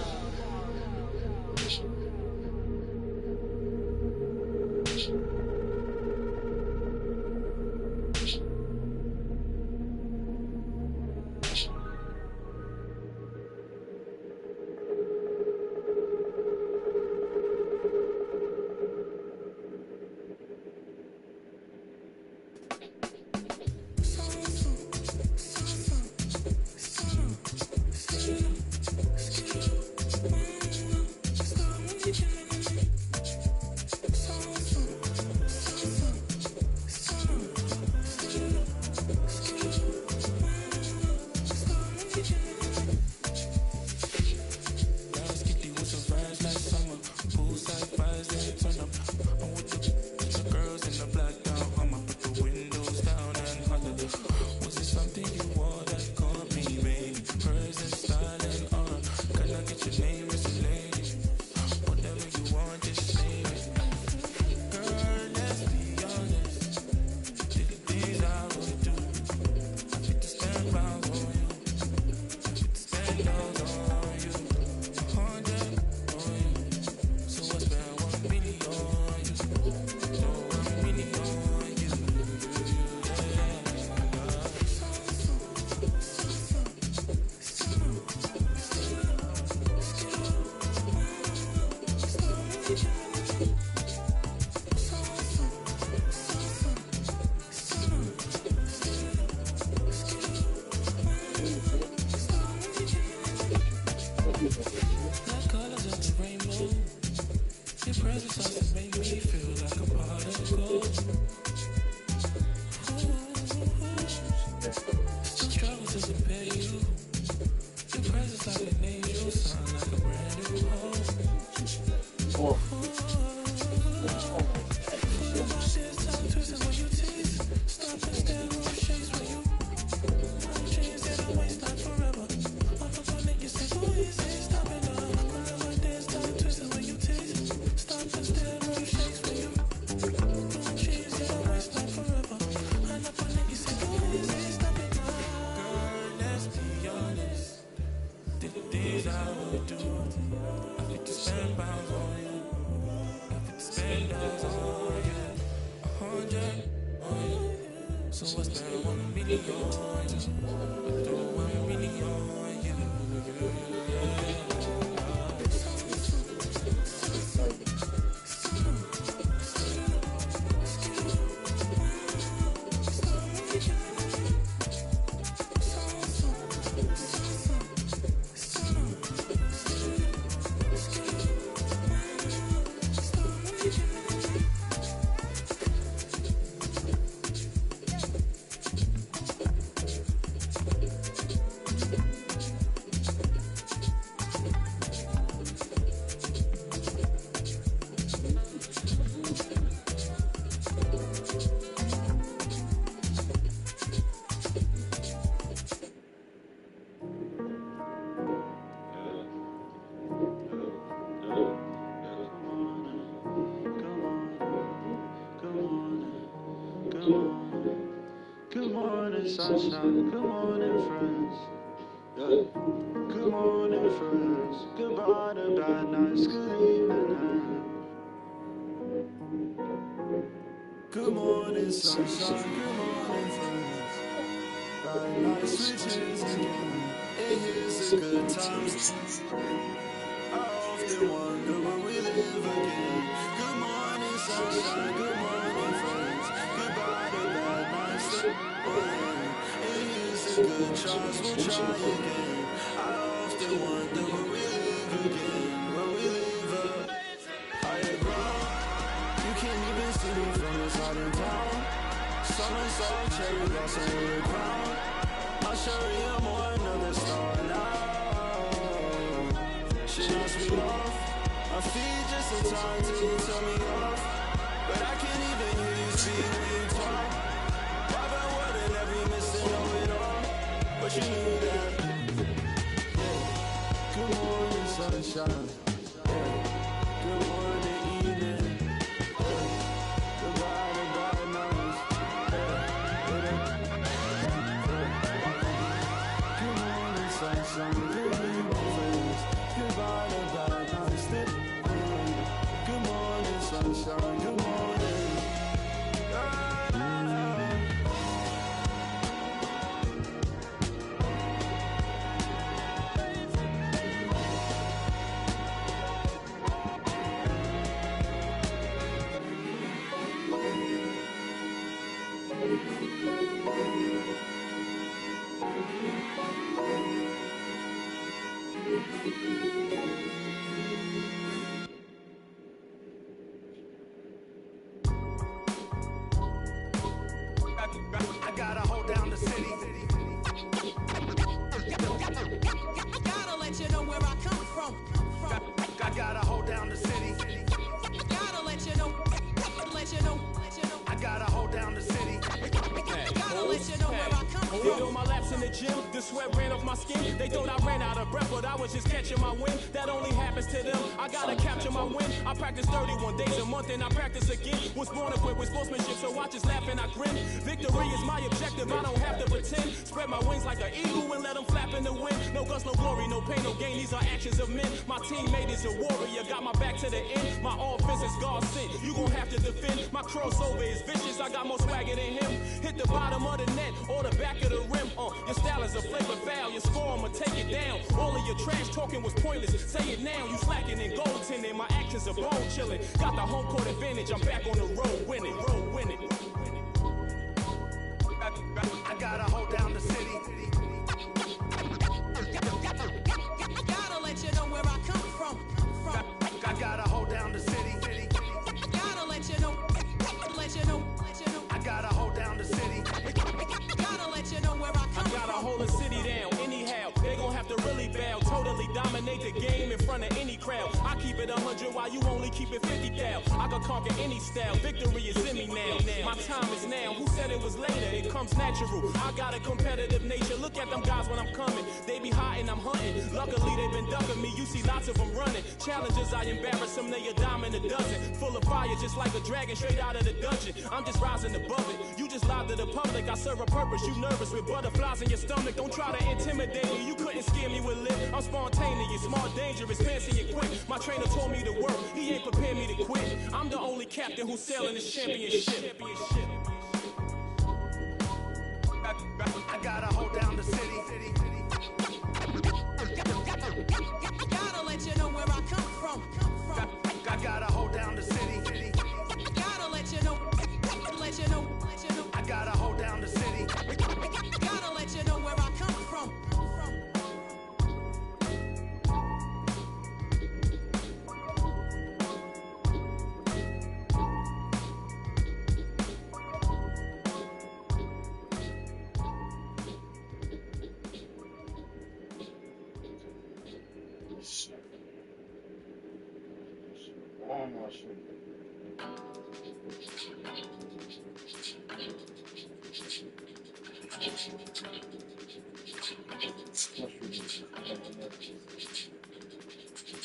Good morning, sunshine. Good morning, friends. Yeah. Good morning, friends. Goodbye to bad nights. Good evening. Good morning, sunshine. Good morning, friends. Bad nights switches again. It is a good time. I often wonder when we live again. Good morning, sunshine. Good morning, friends. Goodbye to bad nights. It is a good chance. We'll try again. I often wonder when we live again. When we live higher ground. You can't even see me from this side in town. Summer soft cherry blossom with a crown. I'll show you more another star now. She knocks me off. My feet just in time till you tell me off. But I can't even hear you speak when you talk. I've been wondering every missing know it all. But you knew that. Yeah. Good morning, sunshine. Yeah. Good morning, evening. Yeah. Goodbye to bad nights. Good morning, sunshine. Good evening. Goodbye to bad nights. Good morning, sunshine. Good morning. I gotta hold down the city. Gotta let you know where I come from. I gotta hold down the city. Gotta let you know. I gotta hold down the city. Gotta let you know where I come from. Did all my laps in the gym, the sweat ran off my skin. They thought I ran out of breath, but I was just catching my wind. That only happens to them. I gotta capture my win. I practice 31 days a month and I practice again. Was born equipped with sportsmanship, so I just laugh and I grin. Victory is my objective, I don't have to pretend. Spread my wings like an eagle and let them flap in the wind. No guts, no glory, no pain, no gain. These are actions of men. My teammate is a warrior, got my back to the end. My offense is God sent. You gon' have to defend. My crossover is vicious, I got more swagger than him. Hit the bottom of the net or the back of the rim. Your style is a flavor foul, your score, I'ma take it down. All of your trash talking was pointless. Say it now, you slacking in goaltending. My actions are bone chilling. Got the home court advantage, I'm back on the road winning. I gotta hold down the city. Gotta let you know where I come from. I gotta hold down the city. Gotta let you know. I gotta hold down the city. Gotta let you know where I come from. I gotta hold the city down anyhow. They gon' have to really bow. Totally dominate the game in front of any crowd. I keep it 100 while you only keep it 50 thou. I can conquer any style. Victory is in me now. My time is now. Who said it was later? It comes natural. I got a competitive nature. Look at them guys when I'm coming. They be hot and I'm hunting. Luckily they been ducking me. You see lots of them running. Challenges I embarrass them. They a dime in a dozen. Full of fire just like a dragon straight out of the dungeon. I'm just rising above it. You just lied to the public. I serve a purpose. You nervous with butterflies in your stomach. Don't try to intimidate me. You couldn't scare me with lip. I'm spontaneous, smart, dangerous, fancy and quick. My trainer told me to work. He ain't prepared me to quit. I'm the only captain who's sailing this championship. I gotta hold down the city. Gotta let you know where I come from. I gotta hold down the city. Gotta let you know. I gotta hold down the city. Gotta let you know where I come from.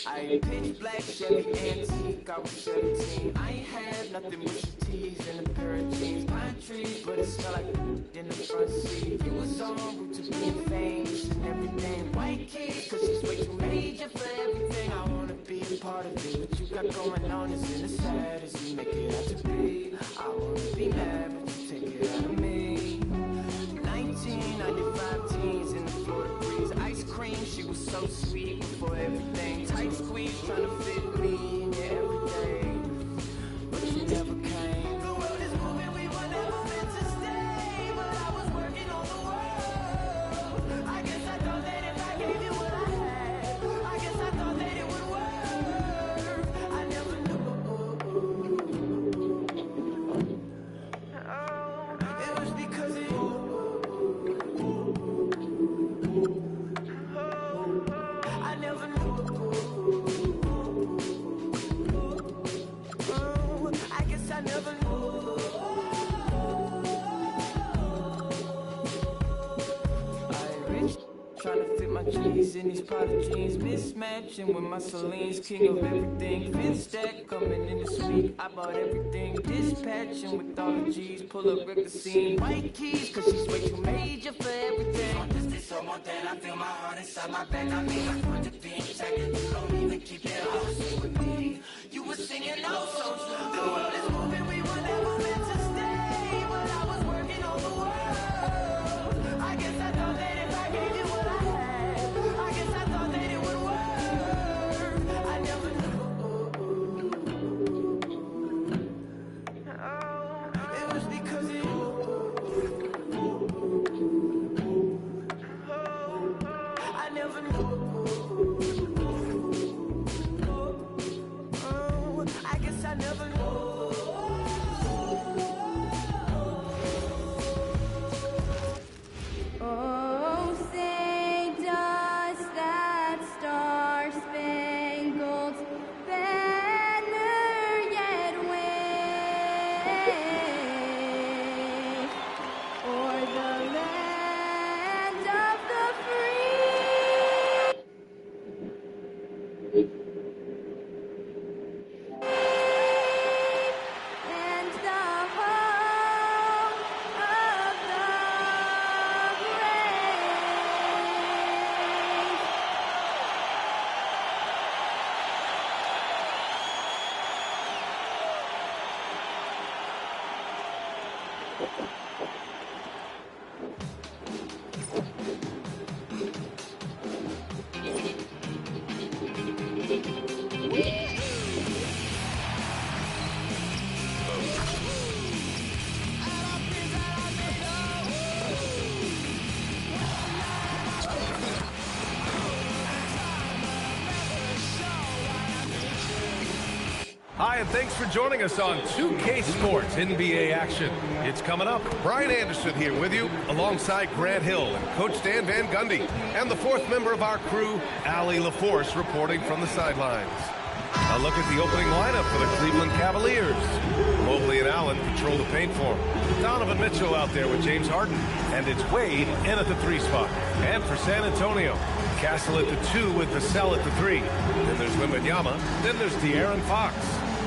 I ain't pitch black Chevy antique, I was 17. I ain't had nothing but some tees and a pair of jeans. Pine trees, but it smelled like in the front seat. You was on route to being famous and everything. White keys, cause she's way too major for everything. I wanna be a part of it. What you got going on is in the sad as you make it out to be. I wanna be mad, but you take it out of me. 1995 teens in the Florida breeze. Ice cream, she was so sweet before everything. Tight squeeze, trying to fit me in your everything. But you never came. The world is moving, we were never meant to stay. But I was working on the world. I guess I thought that if I gave you what I had, I guess I thought that it would work. I never knew. It was because of you. I never knew. I guess I never knew. I ain't rich, trying to fit my G's in these Prada jeans, mismatching with my Celine's king of everything. Fifth stack coming in this week. I bought everything, dispatching with all the G's. Pull up, wreck the scene. White keys, cause she's way too major for everything. On this day so more than I feel my heart inside my back. I mean, I want to be in check and you don't even keep it all sing with me. You were singing no songs. The world is moving, we were never meant to stay. But I was working on the world. I guess I thought that if I gave you what I had, I guess I thought that it would work. I never knew. It was because of you. I never knew. I guess I never knew. Oh, say does that star-spangled banner yet wave o'er the land of the free? And the home of the brave. Hi, and thanks for joining us on 2K Sports NBA action. It's coming up. Brian Anderson here with you, alongside Grant Hill and Coach Dan Van Gundy, and the fourth member of our crew, Allie LaForce, reporting from the sidelines. A look at the opening lineup for the Cleveland Cavaliers. Mobley and Allen control the paint for him. Donovan Mitchell out there with James Harden. And it's Wade in at the 3 spot. And for San Antonio, Castle at the 2 with Vassell at the 3. Then there's Wembanyama. Then there's De'Aaron Fox.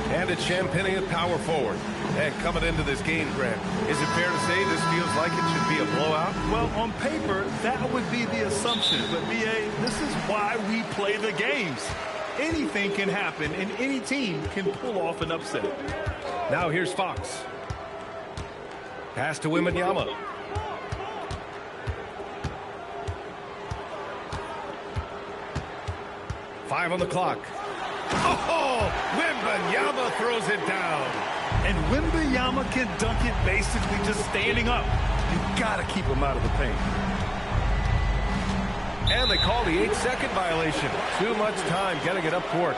And it's Champagnie at power forward. And coming into this game, Grant, is it fair to say this feels like it should be a blowout? Well, on paper, that would be the assumption. But, B.A., this is why we play the games. Anything can happen, and any team can pull off an upset. Now here's Fox. Pass to Wembanyama. 5 on the clock. Oh, Wembanyama throws it down. And Wembanyama can dunk it basically just standing up. You got to keep him out of the paint. And they call the 8-second violation. Too much time getting it up court.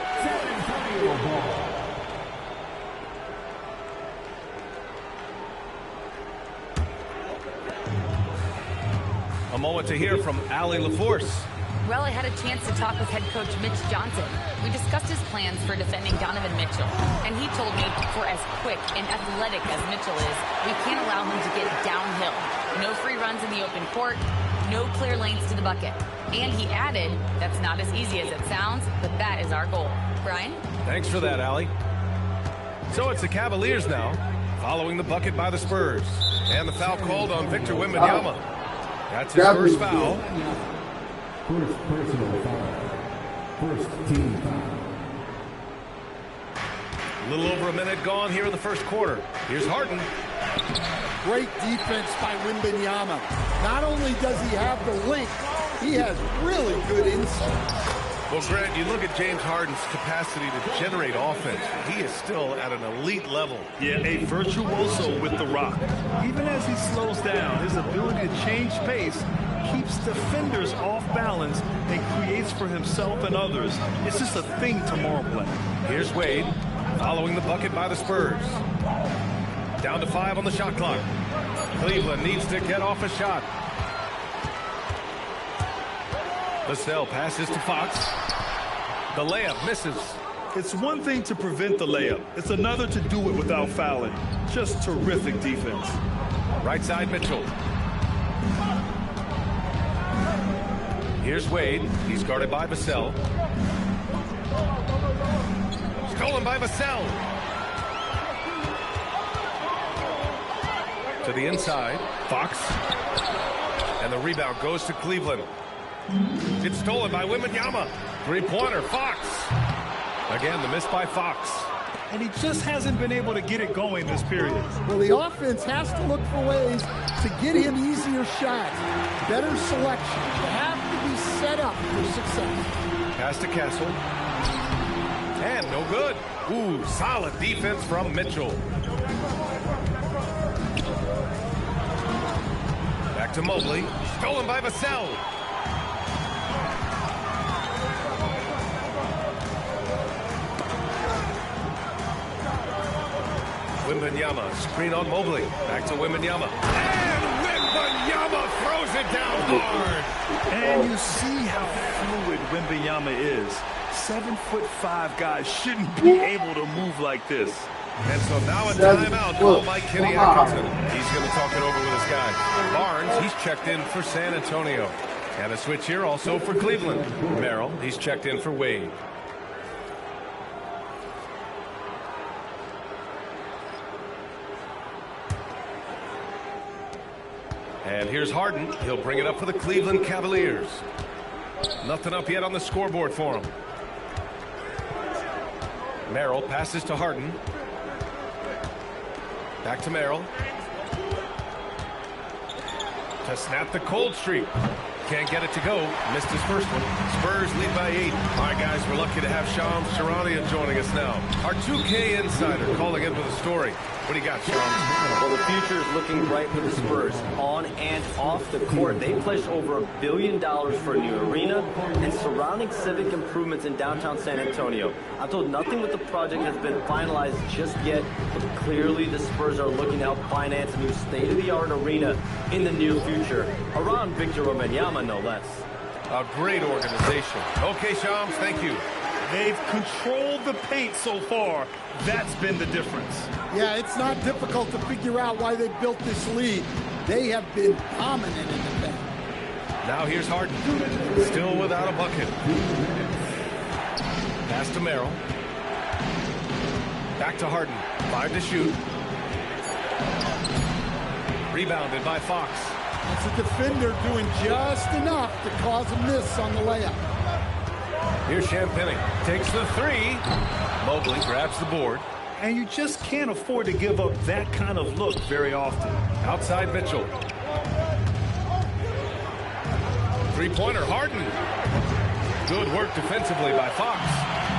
A moment to hear from Allie LaForce. Well, I had a chance to talk with head coach Mitch Johnson. We discussed his plans for defending Donovan Mitchell, and he told me for as quick and athletic as Mitchell is, we can't allow him to get downhill. No free runs in the open court, no clear lanes to the bucket. And he added, that's not as easy as it sounds, but that is our goal. Brian? Thanks for that, Allie. So it's the Cavaliers now, following the bucket by the Spurs. And the foul called on Victor Wembanyama. That's his first foul. First personal foul. First team foul. A little over a minute gone here in the first quarter. Here's Harden. Great defense by Wembanyama. Not only does he have the length, he has really good insight. Well, Grant, you look at James Harden's capacity to generate offense. He is still at an elite level. Yeah, a virtuoso with the rock. Even as he slows down, his ability to change pace keeps defenders off balance and creates for himself and others. It's just a thing tomorrow play. Here's Wade, following the bucket by the Spurs. Down to 5 on the shot clock. Cleveland needs to get off a shot. Vassell passes to Fox. The layup misses. It's one thing to prevent the layup. It's another to do it without fouling. Just terrific defense. Right side Mitchell. Here's Wade. He's guarded by Vassell. Stolen by Vassell. To the inside. Fox. And the rebound goes to Cleveland. It's stolen by Wembanyama. Three-pointer, Fox. Again, the miss by Fox. And he just hasn't been able to get it going this period. Well, the offense has to look for ways to get him easier shots, better selection. You have to be set up for success. Pass to Castle. And no good. Ooh, solid defense from Mitchell. Back to Mobley. Stolen by Vassell. Wembanyama, screen on Mobley. Back to Wembanyama. And Wembanyama throws it down hard. And you see how fluid Wembanyama is. 7'5" guys shouldn't be able to move like this. And so now a timeout called by Kenny Atkinson. He's going to talk it over with his guys. Barnes, he's checked in for San Antonio. And a switch here also for Cleveland. Merrill, he's checked in for Wade. And here's Harden. He'll bring it up for the Cleveland Cavaliers. Nothing up yet on the scoreboard for him. Merrill passes to Harden. Back to Merrill. To snap the cold streak. Can't get it to go. Missed his first one. Spurs lead by 8. All right, guys, we're lucky to have Shams Charania joining us now. Our 2K insider calling in with a story. What do you got, Shams? Well, the future is looking bright for the Spurs. On and off the court, they pledged over $1 billion for a new arena and surrounding civic improvements in downtown San Antonio. I'm told nothing with the project has been finalized just yet, but clearly the Spurs are looking to help finance a new state-of-the-art arena in the near future, around Victor Wembanyama, no less. A great organization. Okay, Shams, thank you. They've controlled the paint so far. That's been the difference. Yeah, it's not difficult to figure out why they built this lead. They have been dominant in the paint. Now here's Harden. Still without a bucket. Pass to Merrill. Back to Harden. 5 to shoot. Rebounded by Fox. It's a defender doing just enough to cause a miss on the layup. Here's Champagnie. Takes the 3. Mobley grabs the board. And you just can't afford to give up that kind of look very often. Outside Mitchell. Three-pointer, Harden. Good work defensively by Fox.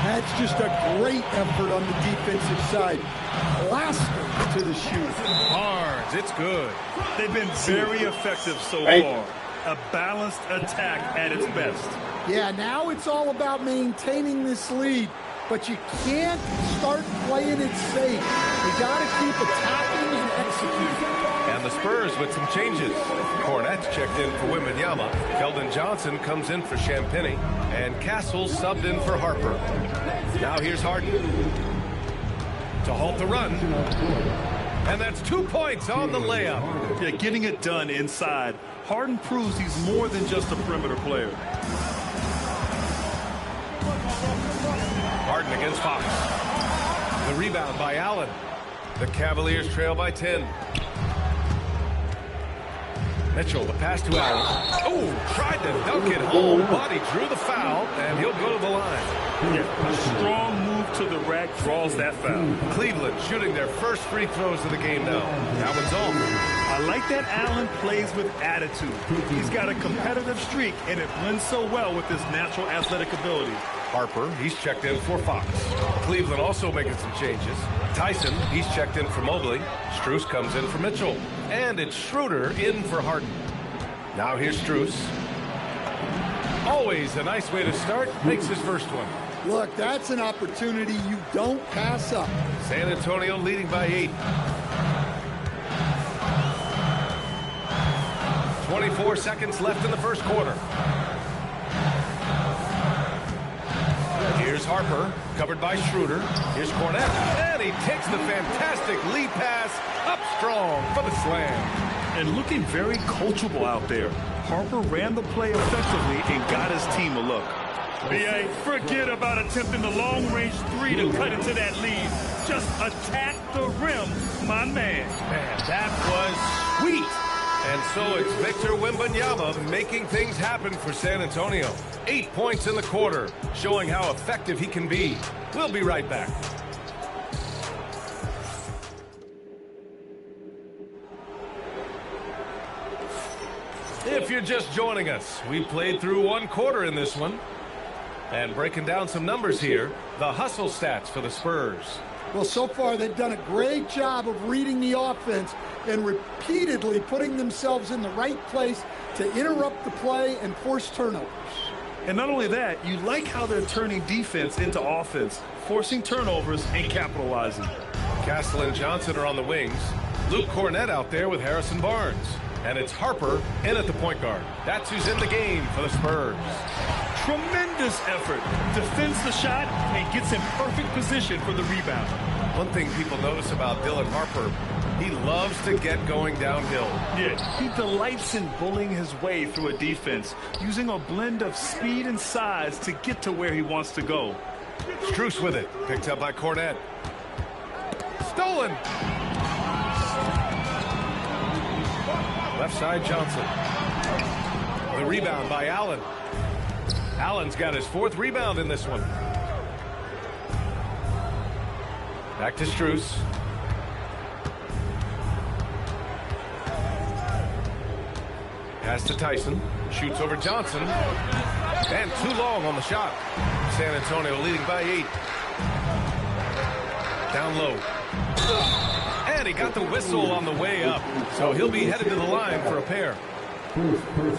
That's just a great effort on the defensive side. Blaster to the shoot. Barnes, it's good. They've been very effective so far. A balanced attack at its best. Yeah, now it's all about maintaining this lead, but you can't start playing it safe. You got to keep attacking and executing. And the Spurs with some changes. Cornette's checked in for Wembanyama. Keldon Johnson comes in for Champagnie. And Castles subbed in for Harper. Now here's Harden to halt the run. And that's 2 points on the layup. Yeah, getting it done inside. Harden proves he's more than just a perimeter player. Harden against Fox. The rebound by Allen. The Cavaliers trail by 10. Mitchell, the pass to Allen. Oh, tried to dunk it home, but he drew the foul, and he'll go to the line. Yeah, a strong move to the rack draws that foul. Cleveland shooting their first free throws of the game now. That one's on. I like that Allen plays with attitude. He's got a competitive streak, and it blends so well with his natural athletic ability. Harper, he's checked in for Fox. Cleveland also making some changes. Tyson, he's checked in for Mobley. Strus comes in for Mitchell. And it's Schroeder in for Harden. Now here's Strus. Always a nice way to start. Makes his first one. Look, that's an opportunity you don't pass up. San Antonio leading by 8. 24 seconds left in the first quarter. Here's Harper, covered by Schroeder. Here's Cornette, and he takes the fantastic lead pass up strong for the slam. And looking very coachable out there. Harper ran the play effectively and got his team a look. B.A., forget about attempting the long-range three to cut into that lead. Just attack the rim, my man. Man, that was sweet. And so it's Victor Wembanyama making things happen for San Antonio. 8 points in the quarter, showing how effective he can be. We'll be right back. If you're just joining us, we played through one quarter in this one. And breaking down some numbers here, the hustle stats for the Spurs. Well, so far they've done a great job of reading the offense and repeatedly putting themselves in the right place to interrupt the play and force turnovers. And not only that, you like how they're turning defense into offense, forcing turnovers and capitalizing. Castle and Johnson are on the wings. Luke Cornette out there with Harrison Barnes. And it's Harper in at the point guard. That's who's in the game for the Spurs. Tremendous effort. Defends the shot and gets in perfect position for the rebound. One thing people notice about Dylan Harper, he loves to get going downhill. Yeah, he delights in bullying his way through a defense, using a blend of speed and size to get to where he wants to go. Strus with it. Picked up by Cornette. Stolen. Left side, Johnson. The rebound by Allen. Allen's got his 4th rebound in this one. Back to Strus. Pass to Tyson. Shoots over Johnson. And too long on the shot. San Antonio leading by 8. Down low. And he got the whistle on the way up. So he'll be headed to the line for a pair.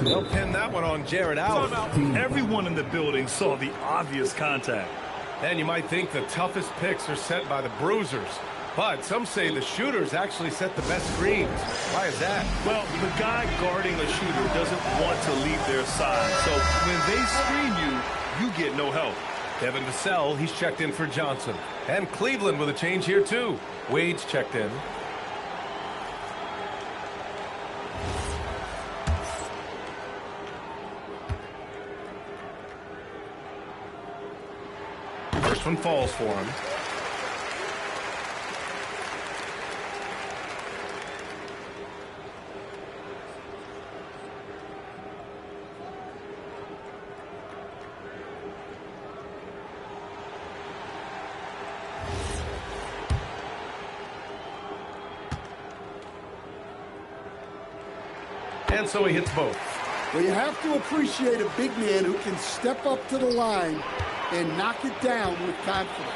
They'll pin that one on Jared Allen. Everyone in the building saw the obvious contact. And you might think the toughest picks are set by the bruisers. But some say the shooters actually set the best screens. Why is that? Well, the guy guarding a shooter doesn't want to leave their side. So when they screen you, you get no help. Devin Vassell, he's checked in for Johnson. And Cleveland with a change here, too. Wade's checked in. First one falls for him. And so he hits both. Well, you have to appreciate a big man who can step up to the line and knock it down with confidence.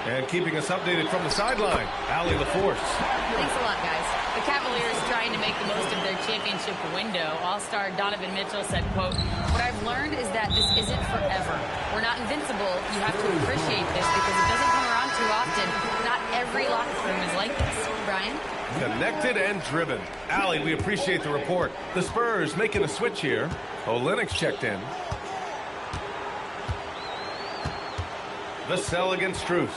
And keeping us updated from the sideline, Allie LaForce. Thanks a lot, guys. The Cavaliers trying to make the most of their championship window. All-star Donovan Mitchell said, quote, "What I've learned is that this isn't forever. We're not invincible. You have to appreciate this because it doesn't come around too often. Not every locker room is like this." Brian? Connected and driven. Allie, we appreciate the report. The Spurs making a switch here. Olynyk's checked in. Vassell against Strus.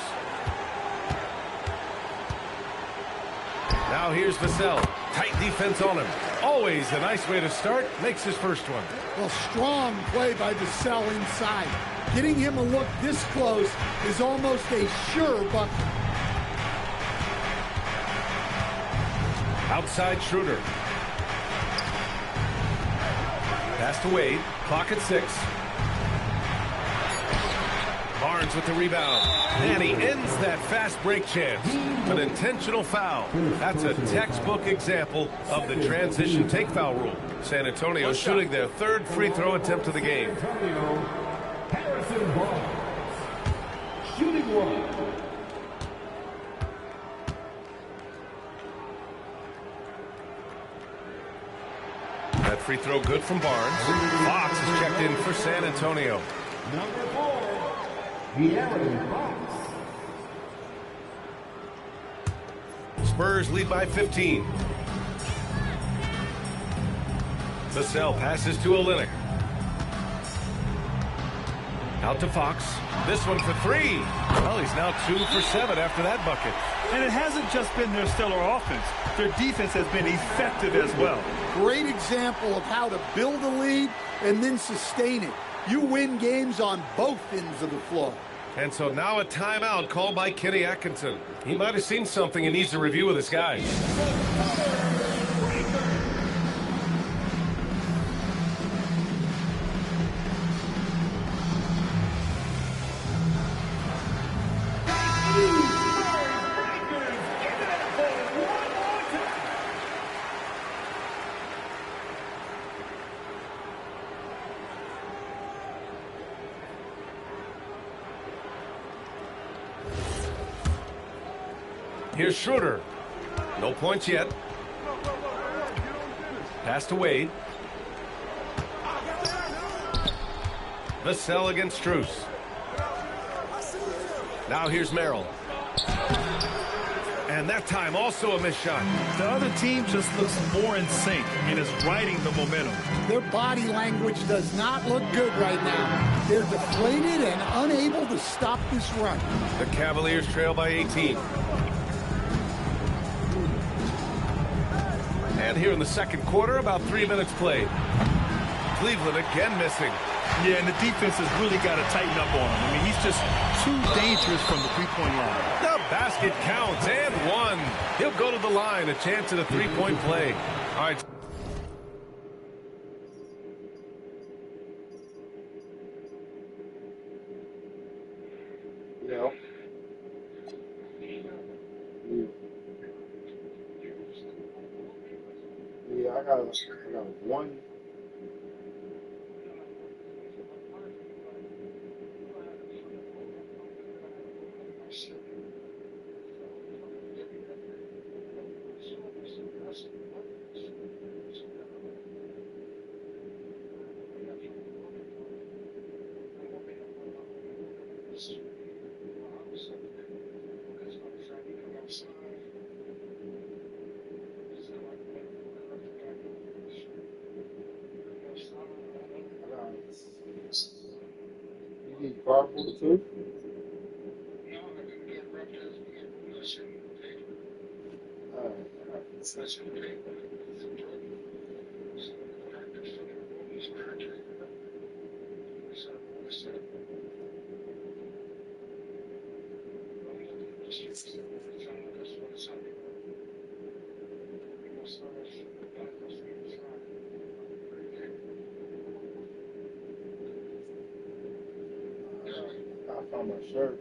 Now here's Vassell. Tight defense on him. Always a nice way to start. Makes his first one. Well, strong play by Vassell inside. Getting him a look this close is almost a sure bucket. Outside Schroeder. Pass to Wade. Clock at 6. Barnes with the rebound. And he ends that fast break chance. An intentional foul. That's a textbook example of the transition take foul rule. San Antonio shooting their third free throw attempt of the game. Harrison Barnes. Shooting one. That free throw good from Barnes. Fox is checked in for San Antonio. Number 4, De'Aaron Fox. Spurs lead by 15. Vassell passes to Olynyk. Out to Fox. This one for 3. Well, he's now 2 for 7 after that bucket. And it hasn't just been their stellar offense. Their defense has been effective as well. Great example of how to build a lead and then sustain it. You win games on both ends of the floor. And so now a timeout called by Kenny Atkinson. He might have seen something and needs a review with his guys. Here's Schroeder. No points yet. Pass to Wade. Vassell against Strus. Now here's Merrill. And that time also a missed shot. The other team just looks more in sync and is riding the momentum. Their body language does not look good right now. They're deflated and unable to stop this run. The Cavaliers trail by 18. And here in the second quarter, about 3 minutes played. Cleveland again missing. Yeah, and the defense has really got to tighten up on him. I mean, he's just too dangerous from the three-point line. The basket counts, and 1. He'll go to the line, a chance at a three-point play. All right. Yeah. Yeah, I got one. You need cardboard too? I found my shirt.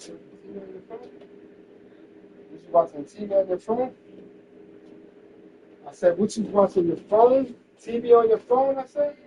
TV on your phone? What you watching TV on your phone? I said, what you watching your phone? TV on your phone, I said?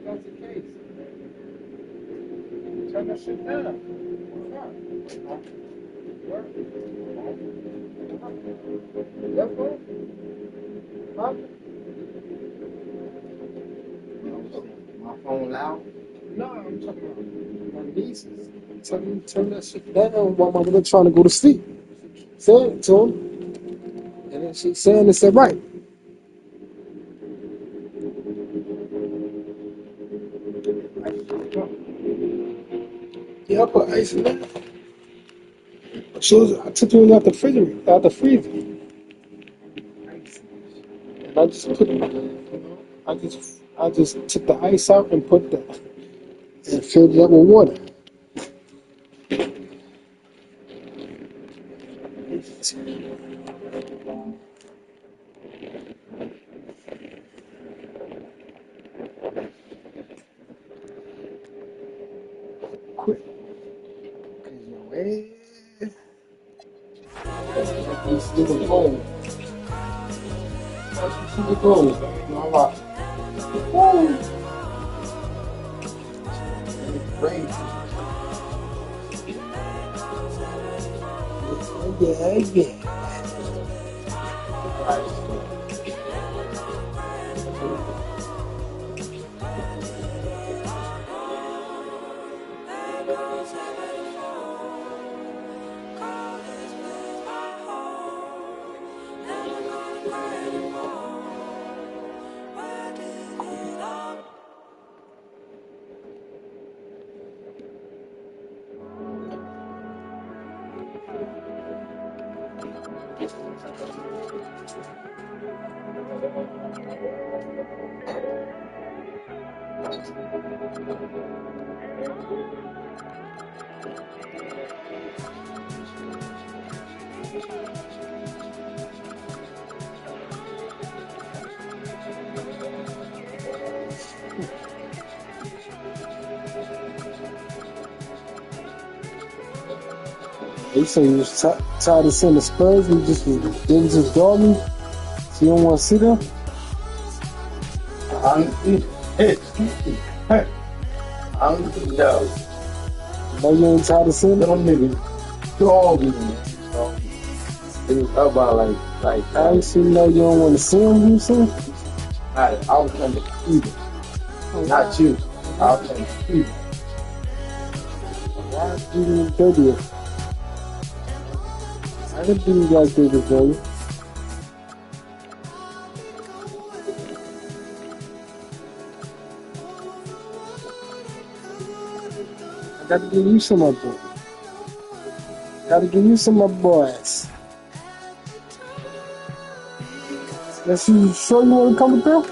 That's the case. Turn that shit down. Huh? My phone loud? No, I'm talking about my nieces. Tell me turn that shit down while my mother trying to go to sleep. Say it to him. And then she saying it said right. Yeah, I put ice in there. I took it out the freezer. And I just put I just took the ice out and and filled it up with water. Quick. This is the goal. This is the goal. Woo! Great. Yeah. You say you was tired of seeing the Spurs and they just dog me? So you don't want to see them? No, you ain't tired of seeing them? Niggas dog me. It was about like I ain't seen no, you don't want to see them, you see? I was trying to keep it. Not you. I was trying to keep it. Why do you do this? I didn't do you guys do this, baby. I gotta give you some of my boys. Gotta give you some of my boys. Let's see, you sure you wanna come through?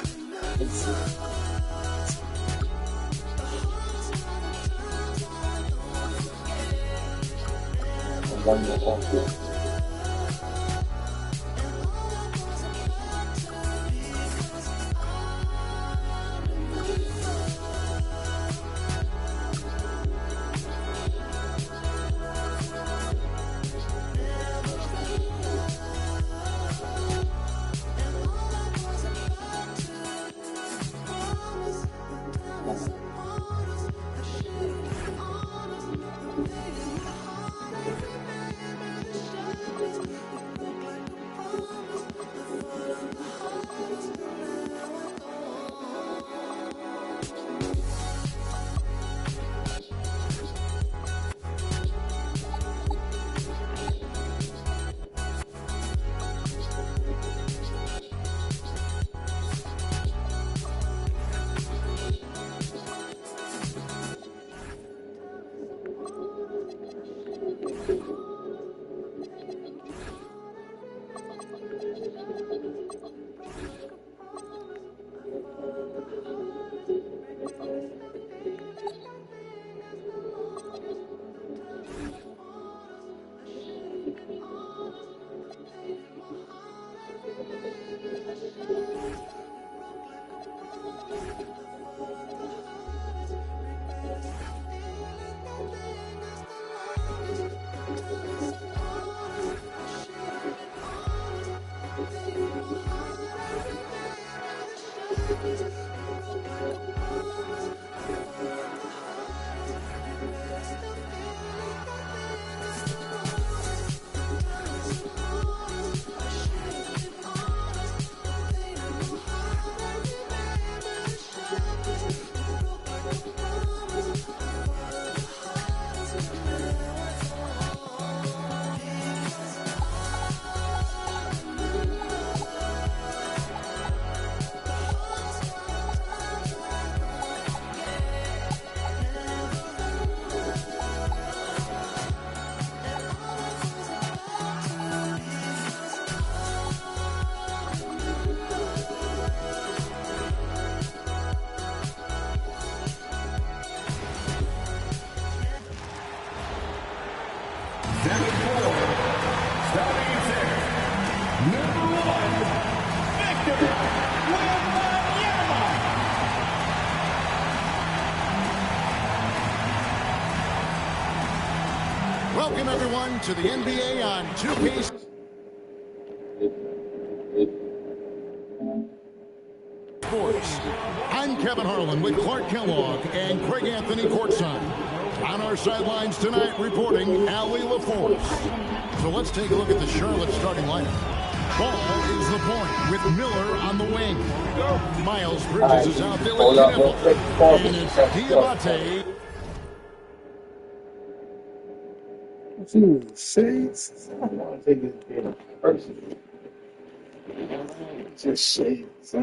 Welcome, everyone, to the NBA on 2K Sports. I'm Kevin Harlan with Clark Kellogg and Craig Anthony courtside. On our sidelines tonight, reporting Allie LaForce. So let's take a look at the Charlotte starting lineup. Ball is the point with Miller on the wing. Miles Bridges is out there with Knipple. And it's Diabate. Shades. I want to take this game personally. Just shades.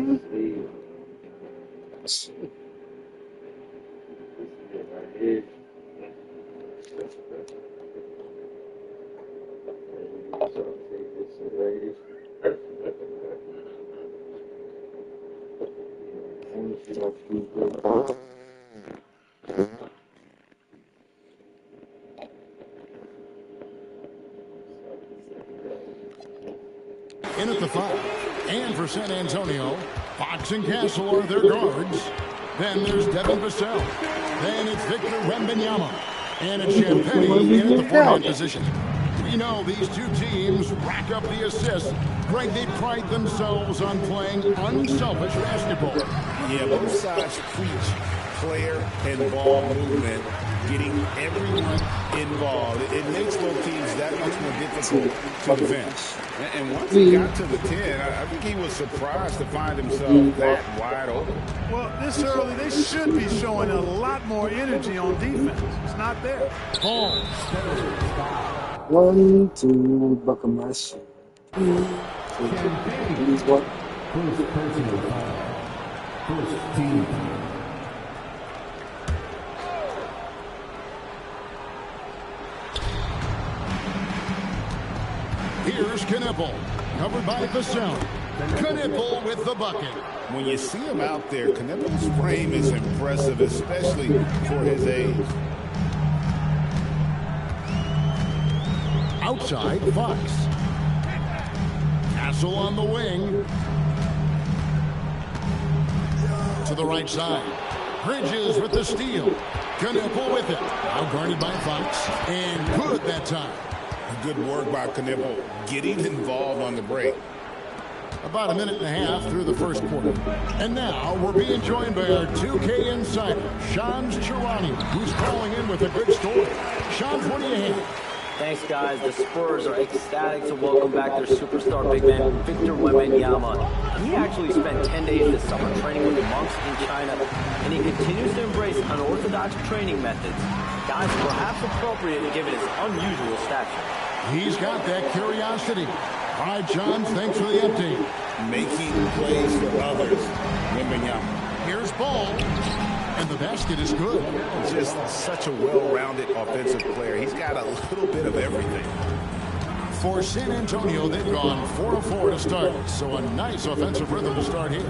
In at the 5. And for San Antonio, Fox and Castle are their guards. Then there's Devin Vassell. Then it's Victor Wembanyama. And it's Champagnie in at the forehand position. We know these two teams rack up the assists. Greg, they pride themselves on playing unselfish basketball. Yeah, both sides preach player and ball movement, getting everyone involved. It makes both teams that much more difficult to defend. And once he got to the 10, I think he was surprised to find himself that wide open. Well, this early, they should be showing a lot more energy on defense. It's not there. Ball. 1, 2, buckle my shit. Please, what? First personal foul. First team foul. Here's Knipple, covered by Vassell. Knipple with the bucket. When you see him out there, Knipple's frame is impressive, especially for his age. Outside, Fox. Castle on the wing. To the right side. Bridges with the steal. Knipple with it. Now guarded by Fox. And good that time. Good work by Knipple, getting involved on the break. About a minute and a half through the first quarter. And now we're being joined by our 2K insider, Shams Charania, who's calling in with a good story. Shams, what do you have? Thanks, guys. The Spurs are ecstatic to welcome back their superstar big man, Victor Wembanyama. He actually spent 10 days this summer training with the monks in China, and he continues to embrace unorthodox training methods. Guys, perhaps appropriate given his unusual stature. He's got that curiosity. All right, John, thanks for the update. Making plays for others. Wembanyama. Here's Ball. And the basket is good. Just such a well-rounded offensive player. He's got a little bit of everything. For San Antonio, they've gone 4 of 4 to start. So a nice offensive rhythm to start here.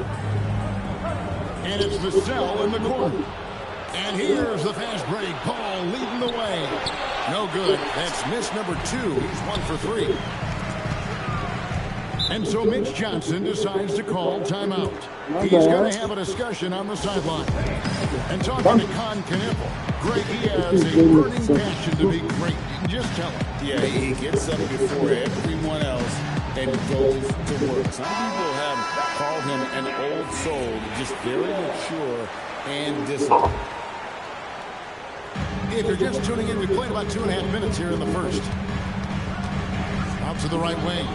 And it's Vassell in the corner. And here's the fast break. Ball leading the way. No good. That's miss number 2. He's 1 for 3. And so Mitch Johnson decides to call timeout. He's going to have a discussion on the sideline. And talking to Con Knipple, Greg, he has a burning passion to be great. You can just tell him. Yeah, he gets up before everyone else and goes to work. Some people have called him an old soul, just very mature and disciplined. If you're just tuning in, we played about 2.5 minutes here in the first. Out to the right wing.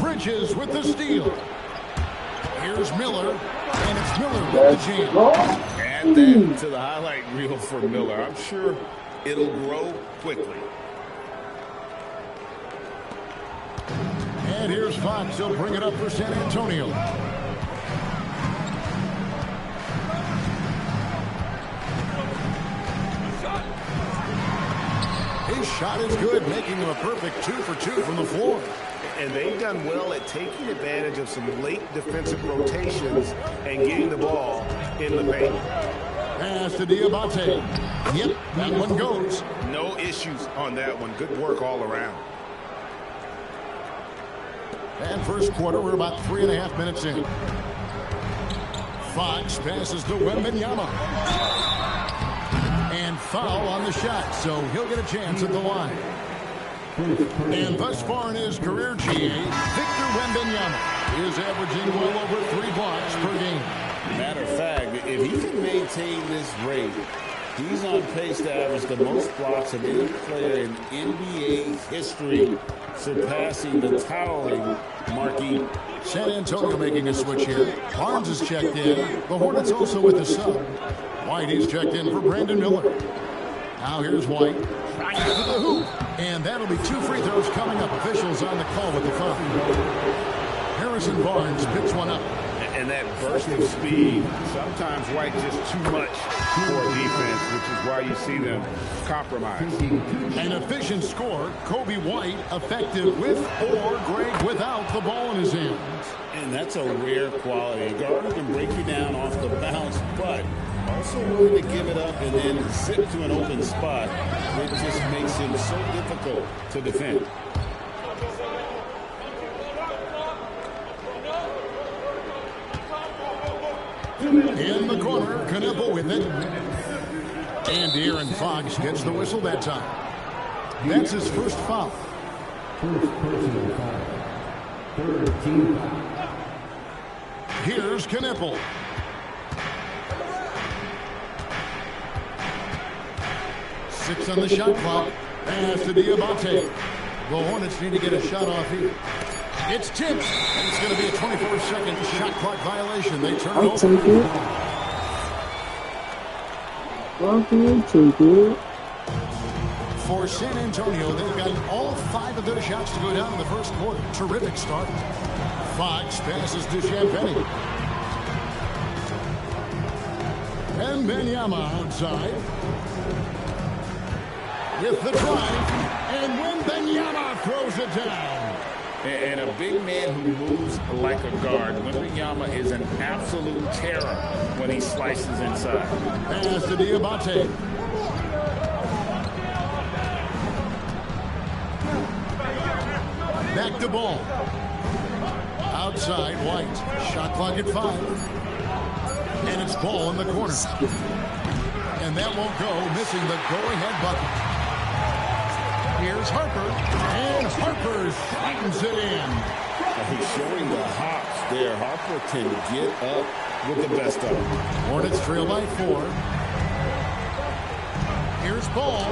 Bridges with the steal. Here's Miller, and it's Miller with the jam. Add that to the highlight reel for Miller. I'm sure it'll grow quickly. And here's Fox. He'll bring it up for San Antonio. His shot is good, making him a perfect 2 for 2 from the floor. And they've done well at taking advantage of some late defensive rotations and getting the ball in the paint. Pass to Diabate. Yep, that one goes. No issues on that one. Good work all around. And first quarter, we're about 3.5 minutes in. Fox passes to Wembanyama. And foul on the shot, so he'll get a chance at the line. And thus far in his career, GA, Victor Wembanyama is averaging well over 3 blocks per game. Matter of fact, if he can maintain this rate, he's on pace to average the most blocks of any player in NBA history, surpassing the towering Marquis. San Antonio making a switch here. Barnes is checked in. The Hornets also with the sub. White is checked in for Brandon Miller. Now here's White. Right to the hoop. And that'll be 2 free throws coming up. Officials on the call with the foul. Harrison Barnes picks one up. And that burst of speed, sometimes White just too much for defense, which is why you see them compromise. An efficient score, Kobe White, effective with or Greg without the ball in his hands. And that's a rare quality. A guard who can break you down off the bounce, but also willing to give it up and then zip to an open spot, which just makes him so difficult to defend. In the corner, Knueppel with it. And De'Aaron Fox gets the whistle that time. That's his first foul. First personal foul. Third team foul. Here's Knueppel. Six on the shot clock. Pass to Diabate. The Hornets need to get a shot off here. It's tipped, and it's going to be a 24-second shot clock violation. They turn it over. I'll take it. For San Antonio, they've got all 5 of their shots to go down in the first quarter. Terrific start. Fox passes to Champagnie. And Wembanyama outside. With the drive, and Wembanyama throws it down. And a big man who moves like a guard. Wembanyama is an absolute terror when he slices inside. Pass to Diabate. Back to ball. Outside, White. Shot clock at 5. And it's ball in the corner. And that won't go, missing the go-ahead button. Here's Harper, and Harper slams it in. He's showing the hops there. Harper can get up with the best of them. Hornets trail by 4. Here's Ball.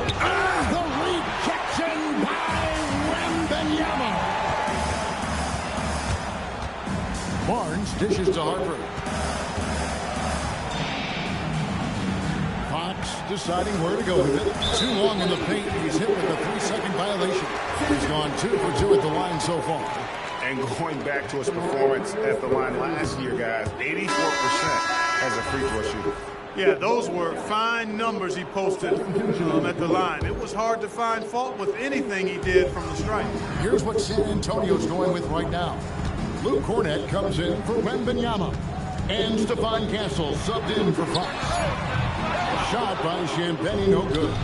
The rejection by Wembanyama. Barnes dishes to Harper. Fox deciding where to go with it. Too long in the paint. He's hit with a 3-second violation. He's gone 2 for 2 at the line so far. And going back to his performance at the line last year, guys, 84% as a free throw shooter. Yeah, those were fine numbers he posted at the line. It was hard to find fault with anything he did from the stripe. Here's what San Antonio's going with right now. Luke Cornett comes in for Wembanyama. And Stephon Castle subbed in for Fox. Shot by Champagnie, no good.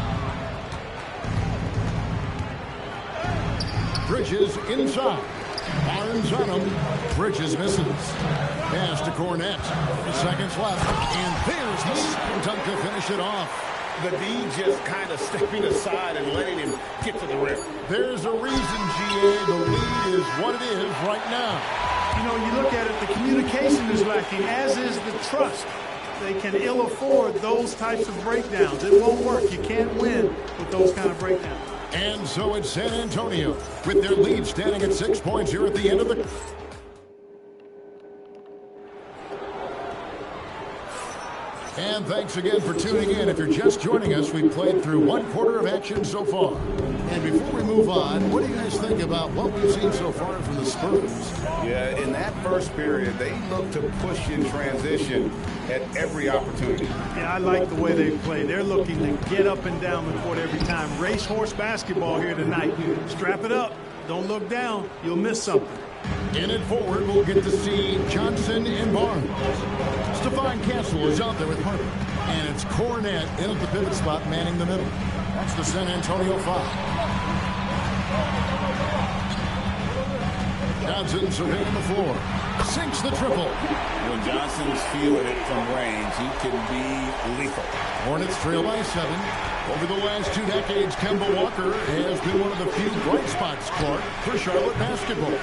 Bridges inside. Barnes on him. Bridges misses. Pass to Cornett. Seconds left. And there's the dunk to finish it off. The D just kind of stepping aside and letting him get to the rim. There's a reason, GA. The lead is what it is right now. You know, you look at it, the communication is lacking, as is the trust. They can ill afford those types of breakdowns. It won't work. You can't win with those kind of breakdowns. And so it's San Antonio with their lead standing at 6 points here at the end of the... And thanks again for tuning in. If you're just joining us, we've played through 1 quarter of action so far. And before we move on, what do you guys think about what we've seen so far from the Spurs? Yeah, in that first period, they looked to push in transition at every opportunity. Yeah, I like the way they play. They're looking to get up and down the court every time. Racehorse basketball here tonight. Strap it up. Don't look down. You'll miss something. In it forward, we'll get to see Johnson and Barnes. Stephon Castle is out there with Harper. And it's Cornett in at the pivot spot, manning the middle. That's the San Antonio foul. Johnson surveying the floor. Sinks the triple. When Johnson's feeling it from range, he can be lethal. Hornets trail by 7. Over the last 2 decades, Kemba Walker has been one of the few bright spots, Clark, for Charlotte basketball.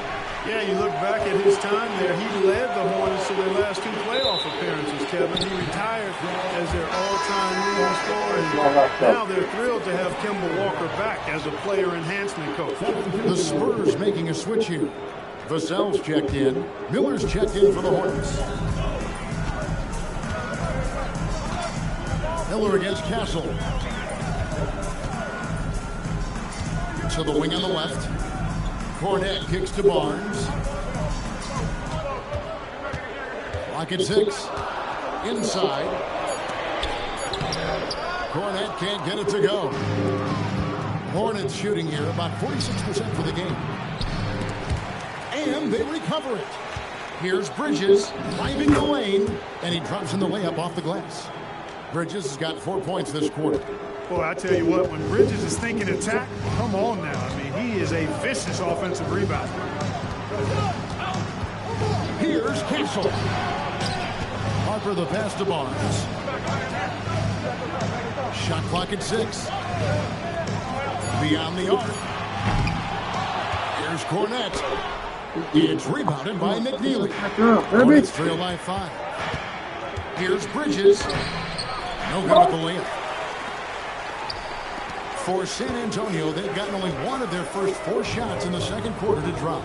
Yeah, you look back at his time there, he led the Hornets to their last 2 playoff appearances, Kevin. He retired as their all-time leading scorer, and now they're thrilled to have Kemba Walker back as a player enhancement coach. The Spurs making a switch here. Vassell's checked in. Miller's checked in for the Hornets. Miller against Castle. To the wing on the left. Cornette kicks to Barnes. Clock at 6. Inside. Cornette can't get it to go. Hornets shooting here about 46% for the game. And they recover it. Here's Bridges driving the lane, and he drops in the layup off the glass. Bridges has got 4 points this quarter. Boy, I tell you what, when Bridges is thinking attack, come on now. I mean, he is a vicious offensive rebounder. Here's Castle. Harper the pass to Barnes. Shot clock at 6. Beyond the arc. Here's Cornette. It's rebounded by McNeely. Hornets trail by 5. Here's Bridges. No good with the layup. For San Antonio, they've gotten only one of their first 4 shots in the second quarter to drop.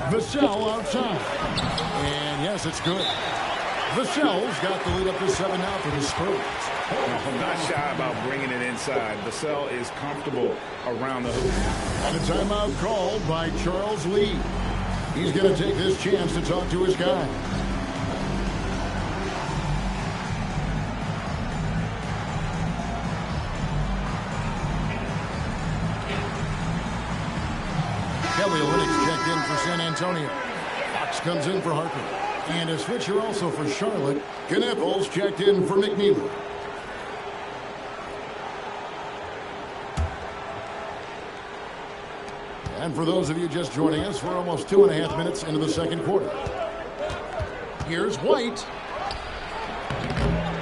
Vassell outside. And yes, it's good. Vassell's got the lead up to 7 now for the Spurs. I'm not shy about bringing it inside. Vassell is comfortable around the hoop. And a timeout called by Charles Lee. He's going to take this chance to talk to his guy. Kelly Olynyk's checked in for San Antonio. Fox comes in for Harper. And a switcher also for Charlotte. Knipples checked in for McNeely. And for those of you just joining us, we're almost 2.5 minutes into the second quarter. Here's White.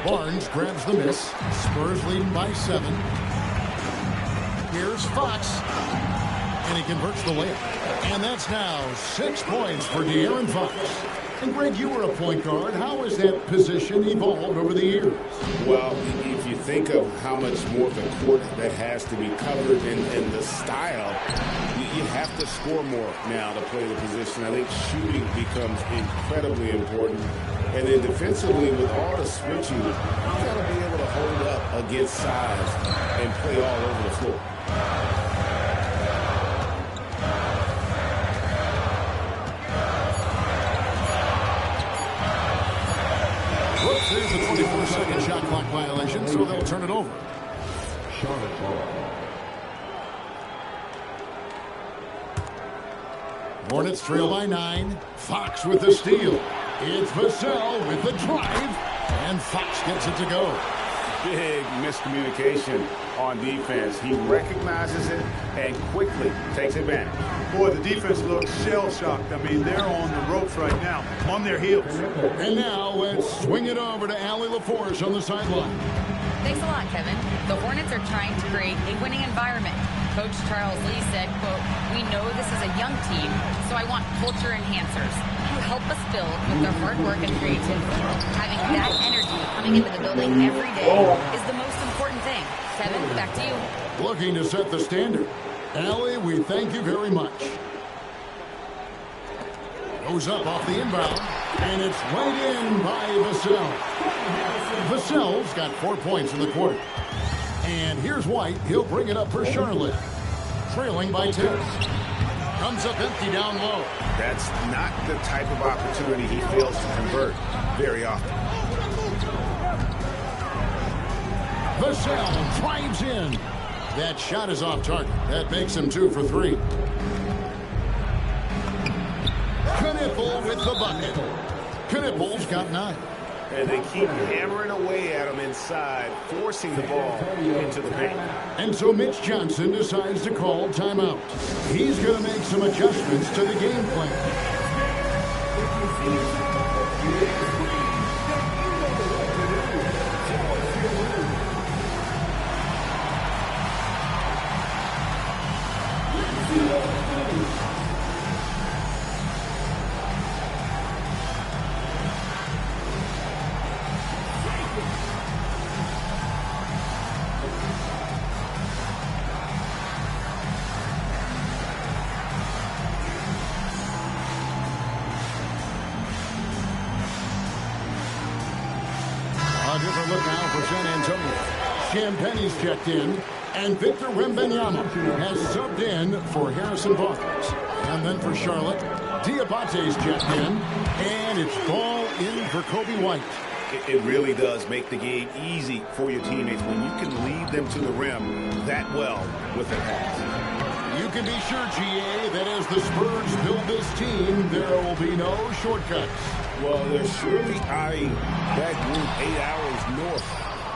Barnes grabs the miss. Spurs leading by 7. Here's Fox. And he converts the layup. And that's now 6 points for De'Aaron Fox. And Greg, you were a point guard. How has that position evolved over the years? Well, if you think of how much more of the court that has to be covered and the style, you have to score more now to play the position. I think shooting becomes incredibly important. And then defensively, with all the switching, you got to be able to hold up against size and play all over the floor. Whoops, there's a 24-second shot clock violation, so they'll turn it over. Charlotte ball. Hornets trail by 9. Fox with the steal. It's Vassell with the drive. And Fox gets it to go. Big miscommunication on defense. He recognizes it and quickly takes advantage. Boy, the defense looks shell-shocked. I mean, they're on the ropes right now, on their heels. And now let's swing it over to Allie LaForce on the sideline. Thanks a lot, Kevin. The Hornets are trying to create a winning environment. Coach Charles Lee said, quote, "We know this is a young team, so I want culture enhancers who help us build with their hard work and creativity. Having that energy coming into the building every day is the most important thing." Kevin, back to you. Looking to set the standard. Allie, we thank you very much. Goes up off the inbound, and it's right in by Vassell. Vassell's got 4 points in the quarter. And here's White. He'll bring it up for Charlotte. Trailing by 10. Comes up empty down low. That's not the type of opportunity he fails to convert very often. Vassell drives in. That shot is off target. That makes him 2 for 3. Knippel with the bucket. Knippel's got 9. And they keep hammering away at him inside, forcing the ball into the paint. And so Mitch Johnson decides to call timeout. He's going to make some adjustments to the game plan. Champagne's checked in, and Victor Wembanyama has subbed in for Harrison Barnes. And then for Charlotte, Diabate's checked in, and it's ball in for Kobe White. It really does make the game easy for your teammates when you can lead them to the rim that well with a pass. You can be sure, GA, that as the Spurs build this team, there will be no shortcuts. Well, they're surely eyeing that group 8 hours north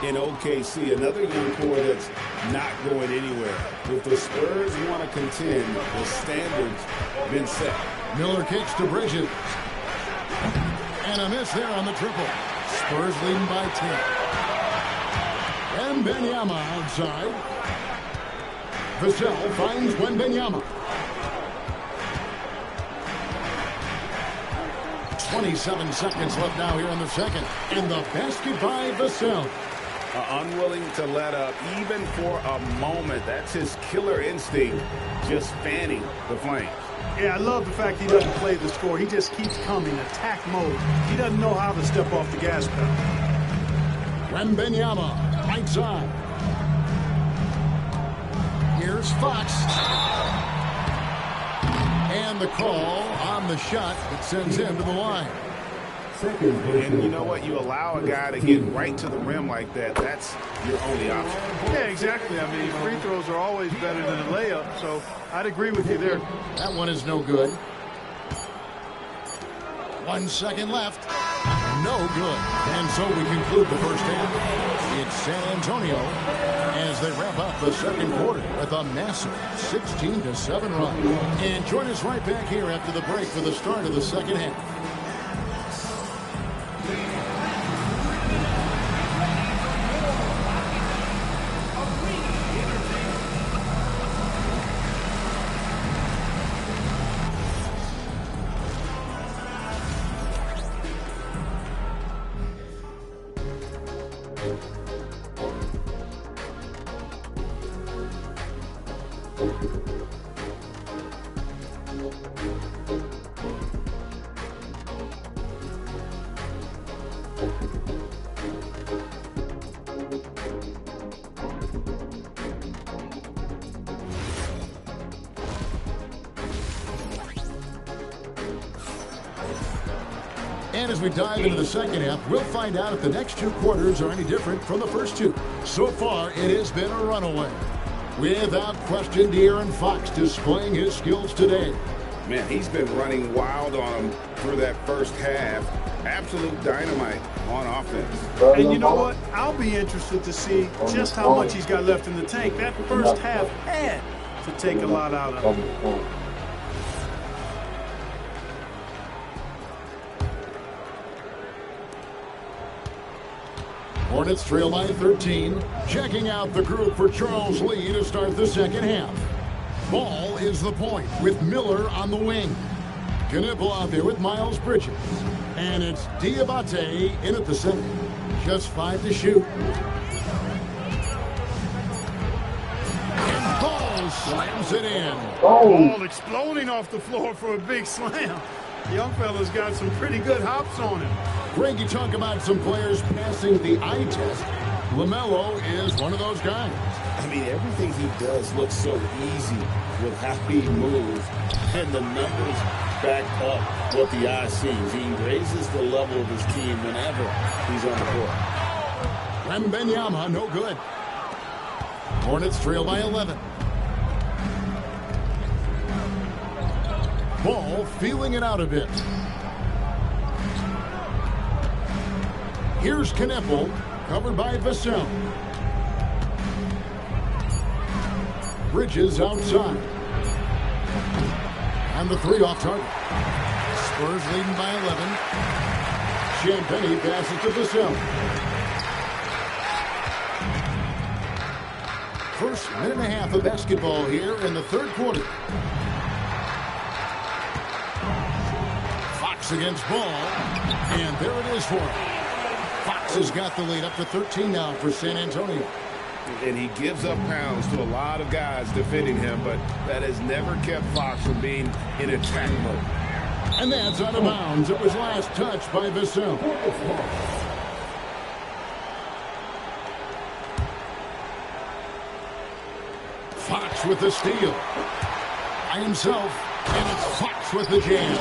in OKC. Another young core that's not going anywhere. If the Spurs want to contend, the standard's been set. Miller kicks to Bridges. And a miss there on the triple. Spurs leading by 10. Wembanyama outside. Vassell finds Wembanyama. 27 seconds left now here in the second. And the basket by Vassell. Unwilling to let up even for a moment. That's his killer instinct, just fanning the flames. Yeah, I love the fact he doesn't play the score. He just keeps coming, attack mode. He doesn't know how to step off the gas pedal. Wembanyama, right side. Here's Fox. And the call on the shot that sends him to the line. And you know what? You allow a guy to get right to the rim like that. That's your only option. Yeah, exactly. I mean, free throws are always better than a layup, so I'd agree with you there. That one is no good. 1 second left. No good. And so we conclude the first half. It's San Antonio as they wrap up the second quarter with a massive 16-7 run. And join us right back here after the break for the start of the second half. And as we dive into the second half, we'll find out if the next two quarters are any different from the first two. So far, it has been a runaway. Without question, De'Aaron Fox displaying his skills today. Man, he's been running wild on him through that first half. Absolute dynamite on offense. And you know what? I'll be interested to see just how much he's got left in the tank. That first half had to take a lot out of him. Hornets trail by 13. Checking out the group for Charles Lee to start the second half. Ball is the point with Miller on the wing. Knipple out there with Miles Bridges. And it's Diabate in at the center. Just 5 to shoot. And Ball slams it in. Ball exploding off the floor for a big slam. Young fella's got some pretty good hops on him. Greg, you talk about some players passing the eye test. LaMelo is one of those guys. I mean, everything he does looks so easy with how he moves. And the numbers back up what the eye sees. He raises the level of his team whenever he's on the court. Wembanyama, no good. Hornets trail by 11. Ball feeling it out a bit. Here's Knipple, covered by Vassell. Bridges outside. And the three off target. Spurs leading by 11. Champagnie passes to Vassell. First minute and a half of basketball here in the third quarter. Fox against Ball. And there it is for him. Fox has got the lead up to 13 now for San Antonio. And he gives up pounds to a lot of guys defending him, but that has never kept Fox from being in attack mode. And that's out of bounds. It was last touched by Vassell. Fox with the steal. By himself, and it's Fox with the jam.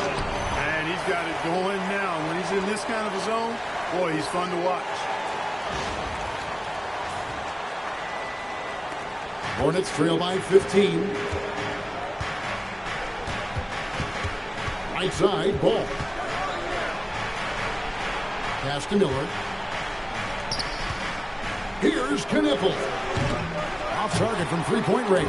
And he's got it going now. When he's in this kind of a zone, boy, he's fun to watch. Hornets trail by 15. Right side, ball. Pass to Miller. Here's Knipple. Off target from three-point range.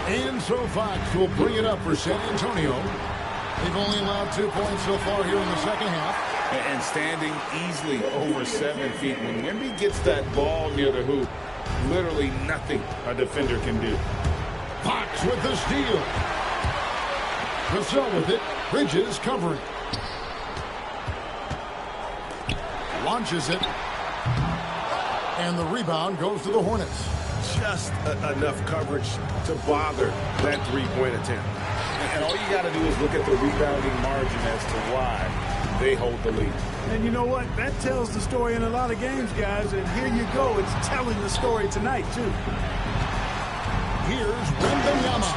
And so Fox will bring it up for San Antonio. They've only allowed 2 points so far here in the second half. And standing easily over 7 feet. When Wemby gets that ball near the hoop, literally nothing a defender can do. Fox with the steal. Vassell with it. Bridges covering. Launches it. And the rebound goes to the Hornets. Just enough coverage to bother that three-point attempt. And all you got to do is look at the rebounding margin as to why they hold the lead. And you know what? That tells the story in a lot of games, guys. And here you go. It's telling the story tonight, too. Here's Wembanyama.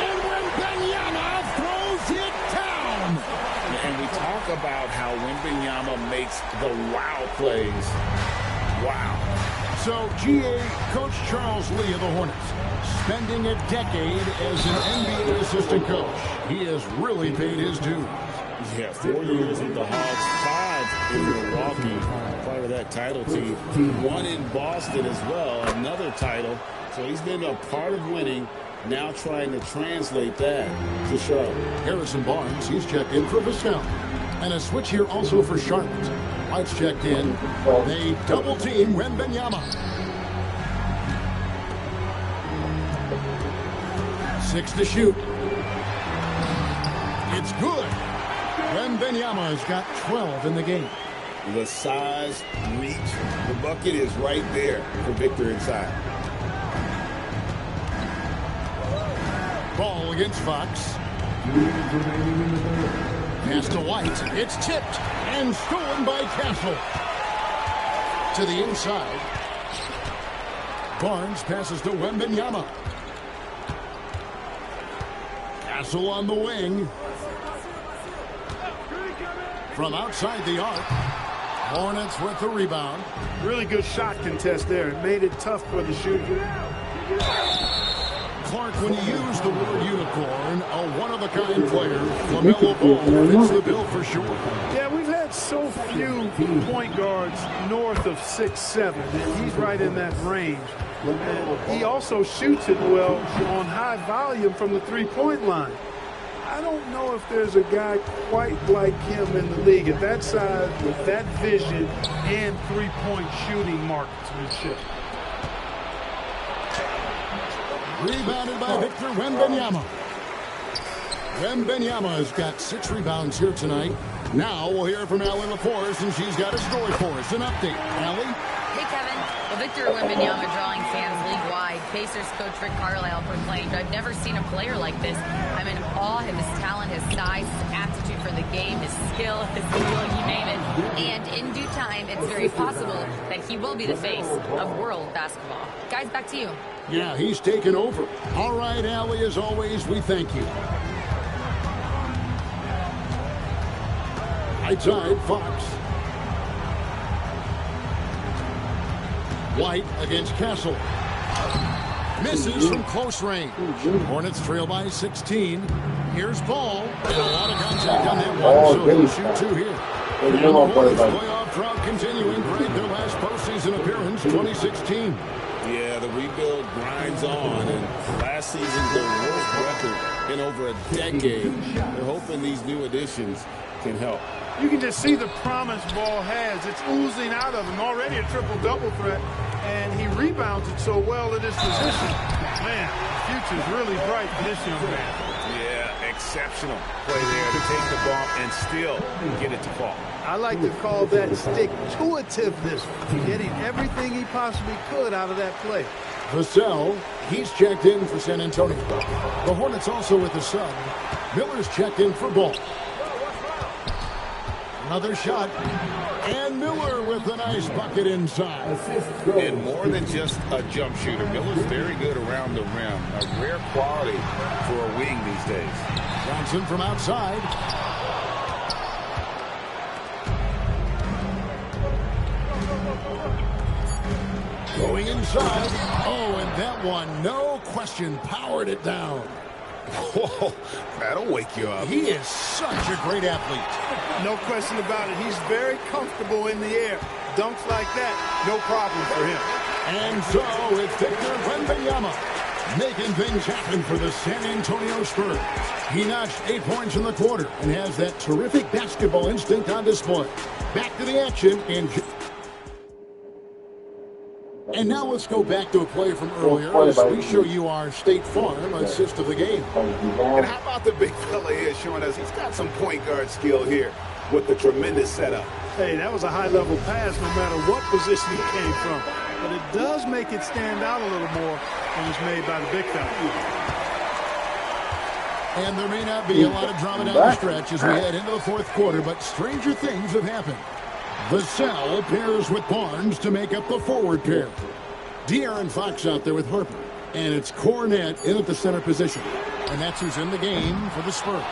And Wembanyama throws it down. And we talk about how Wembanyama makes the wow plays. Wow. So, GA, Coach Charles Lee of the Hornets, spending a decade as an NBA assistant coach. He has really paid his dues. Yeah, 4 years with the Hawks, 5 in Milwaukee, part of that title team. 1 in Boston as well, another title. So he's been a part of winning, now trying to translate that to Charlotte. Harrison Barnes, he's checked in for Vassell. And a switch here also for Charlotte. White's checked in. They double team Wembanyama. 6 to shoot. It's good. Wembanyama has got 12 in the game. The size, reach, the bucket is right there for Victor inside. Ball against Fox. Pass to White. It's tipped and stolen by Castle. To the inside. Barnes passes to Wembanyama. Castle on the wing. From outside the arc. Hornets with the rebound. Really good shot contest there. It made it tough for the shooter. Clark, when you use the word unicorn, a one-of-a-kind player, LaMelo Ball fits the bill for sure. Yeah, we've had so few point guards north of 6'7", and he's right in that range. And he also shoots it well on high volume from the three-point line. I don't know if there's a guy quite like him in the league at that size with that vision and three-point shooting marksmanship. Rebounded by Victor Wembanyama. Wembanyama has got 6 rebounds here tonight. Now we'll hear from Allie LaForce, and she's got a story for us. An update. Allie? Hey, Kevin. Well, Victor Wembanyama drawing fans league-wide. Pacers coach Rick Carlisle proclaimed, "I've never seen a player like this. I'm in awe of his talent, his size, his aptitude for the game, his skill, his skill, you name it. And in due time, it's very possible that he will be the face of world basketball." Guys, back to you. Yeah, he's taken over. All right, Allie, as always, we thank you. Right side, Fox. White against Castle. Misses from close range. Hornets trail by 16. Here's Ball. And a lot of contact on that one, so he'll shoot 2 here. And the Hornets playoff drought continuing. Greg, their last postseason appearance, 2016. Yeah, the rebuild grinds on, and last season their worst record in over a decade. They're hoping these new additions can help. You can just see the promise Ball has. It's oozing out of him. Already a triple-double threat, and he rebounds it so well in this position. Man, the future's really bright for this young man. Yeah, exceptional play there to take the ball and still get it to fall. I like to call that stick-to-itiveness, getting everything he possibly could out of that play. Vassell, he's checked in for San Antonio. The Hornets also with a sub. Miller's checked in for Ball. Another shot. And Miller with a nice bucket inside. And more than just a jump shooter, Miller's very good around the rim. A rare quality for a wing these days. Johnson from outside. Going inside. Oh, and that one, no question, powered it down. Whoa, that'll wake you up. He is such a great athlete. No question about it. He's very comfortable in the air. Dunks like that, no problem for him. And so it's Victor Wembanyama making things happen for the San Antonio Spurs. He notched 8 points in the quarter and has that terrific basketball instinct on display. Back to the action and now let's go back to a play from earlier as we show you our State Farm assist of the game. And how about the big fella here showing us he's got some point guard skill here with the tremendous setup. Hey, that was a high-level pass no matter what position he came from. But it does make it stand out a little more when it's made by the big fella. And there may not be a lot of drama down the stretch as we head into the fourth quarter, but stranger things have happened. Vassell pairs with Barnes to make up the forward pair. De'Aaron Fox out there with Harper. And it's Cornette in at the center position. And that's who's in the game for the Spurs.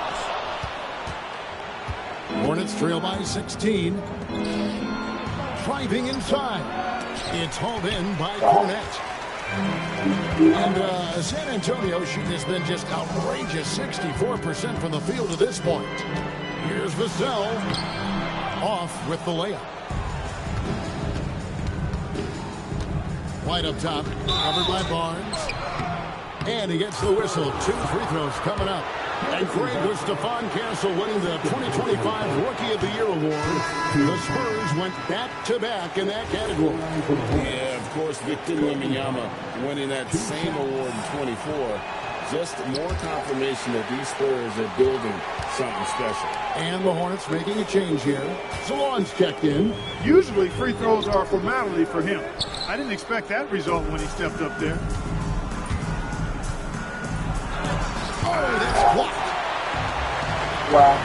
Hornets trail by 16. Driving inside. It's hauled in by Cornette. And San Antonio shooting has been just outrageous. 64% from the field to this point. Here's Vassell. Off with the layup. White up top, covered by Barnes. And he gets the whistle. 2 free throws coming up. And Craig with Stephon Castle winning the 2025 Rookie of the Year award. The Spurs went back-to-back in that category. Yeah, of course, Victor Wembanyama winning that same award in 24. Just more confirmation that these Spurs are building something special. And the Hornets making a change here. Salon's checked in. Usually free throws are a formality for him. I didn't expect that result when he stepped up there. Oh, that's blocked. Wow.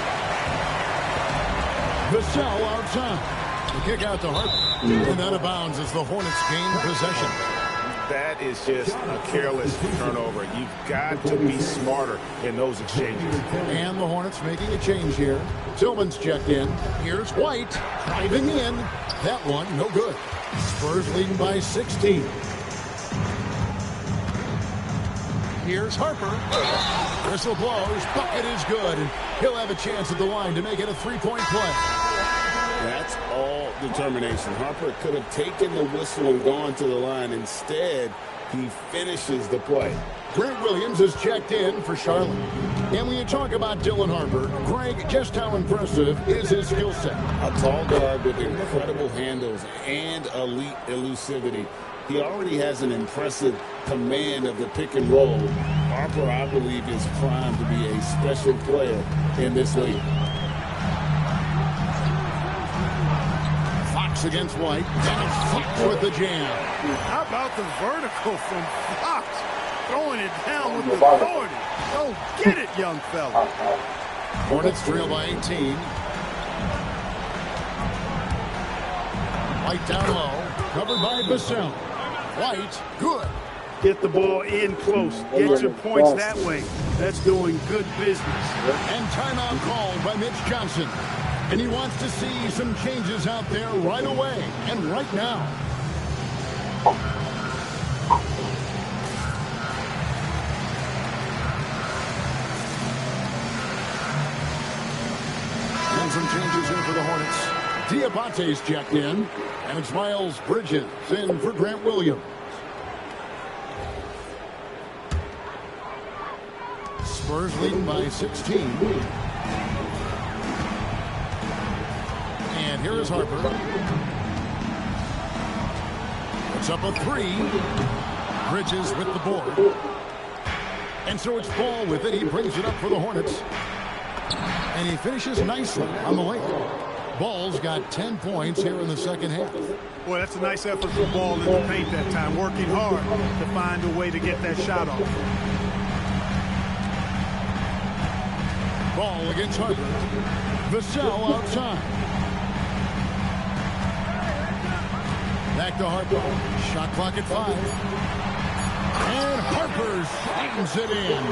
Vassell outside. The kick out to Harper. And out of bounds as the Hornets gain possession. That is just a careless turnover. You've got to be smarter in those exchanges. And the Hornets making a change here. Tillman's checked in. Here's White driving in. That one, no good. Spurs leading by 16. Here's Harper. Whistle blows. Bucket is good. And he'll have a chance at the line to make it a three-point play. That's all determination. Harper could have taken the whistle and gone to the line. Instead, he finishes the play. Grant Williams is checked in for Charlotte. And when you talk about Dylan Harper, Greg, just how impressive is his skill set? A tall guard with incredible handles and elite elusivity. He already has an impressive command of the pick and roll. Harper, I believe, is primed to be a special player in this league. Fox against White. And it's Fox with the jam. How about the vertical from Fox? Throwing it down with authority. Go get it, young fella. Hornets trail by 18. White down low. Covered by Vassell. White, good. Get the ball in close. Get your points that way. That's doing good business. And timeout called by Mitch Johnson. And he wants to see some changes out there right away and right now. And some changes in for the Hornets. Diabate's checked in. And it's Miles Bridges in for Grant Williams. Spurs leading by 16. And here is Harper. Puts up a three. Bridges with the board. And so it's Ball with it. He brings it up for the Hornets. And he finishes nicely on the layup. Ball's got 10 points here in the second half. Boy, that's a nice effort for Ball in the paint that time. Working hard to find a way to get that shot off. Ball against Harper. Vassell outside. Back to Harper. Shot clock at 5. And Harper slams it in.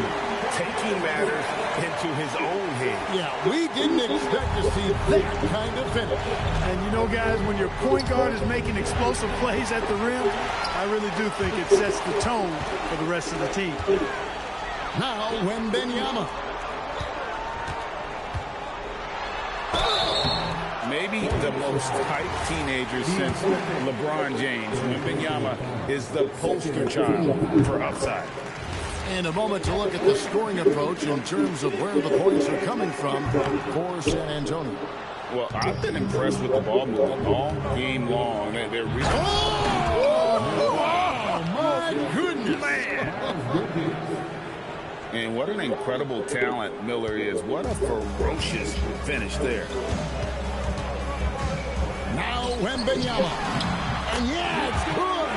Taking matters into his own hands. Yeah, we didn't expect to see that kind of finish. And you know, guys, when your point guard is making explosive plays at the rim, I really do think it sets the tone for the rest of the team. Now, Wembanyama. Maybe the most hyped teenager since LeBron James. Wembanyama is the poster child for upside. And a moment to look at the scoring approach in terms of where the points are coming from for San Antonio. Well, I've been impressed with the ball movement all game long. They're really... Oh, my goodness. And what an incredible talent Miller is. What a ferocious finish there. Now Wembanyama. And yeah, it's good.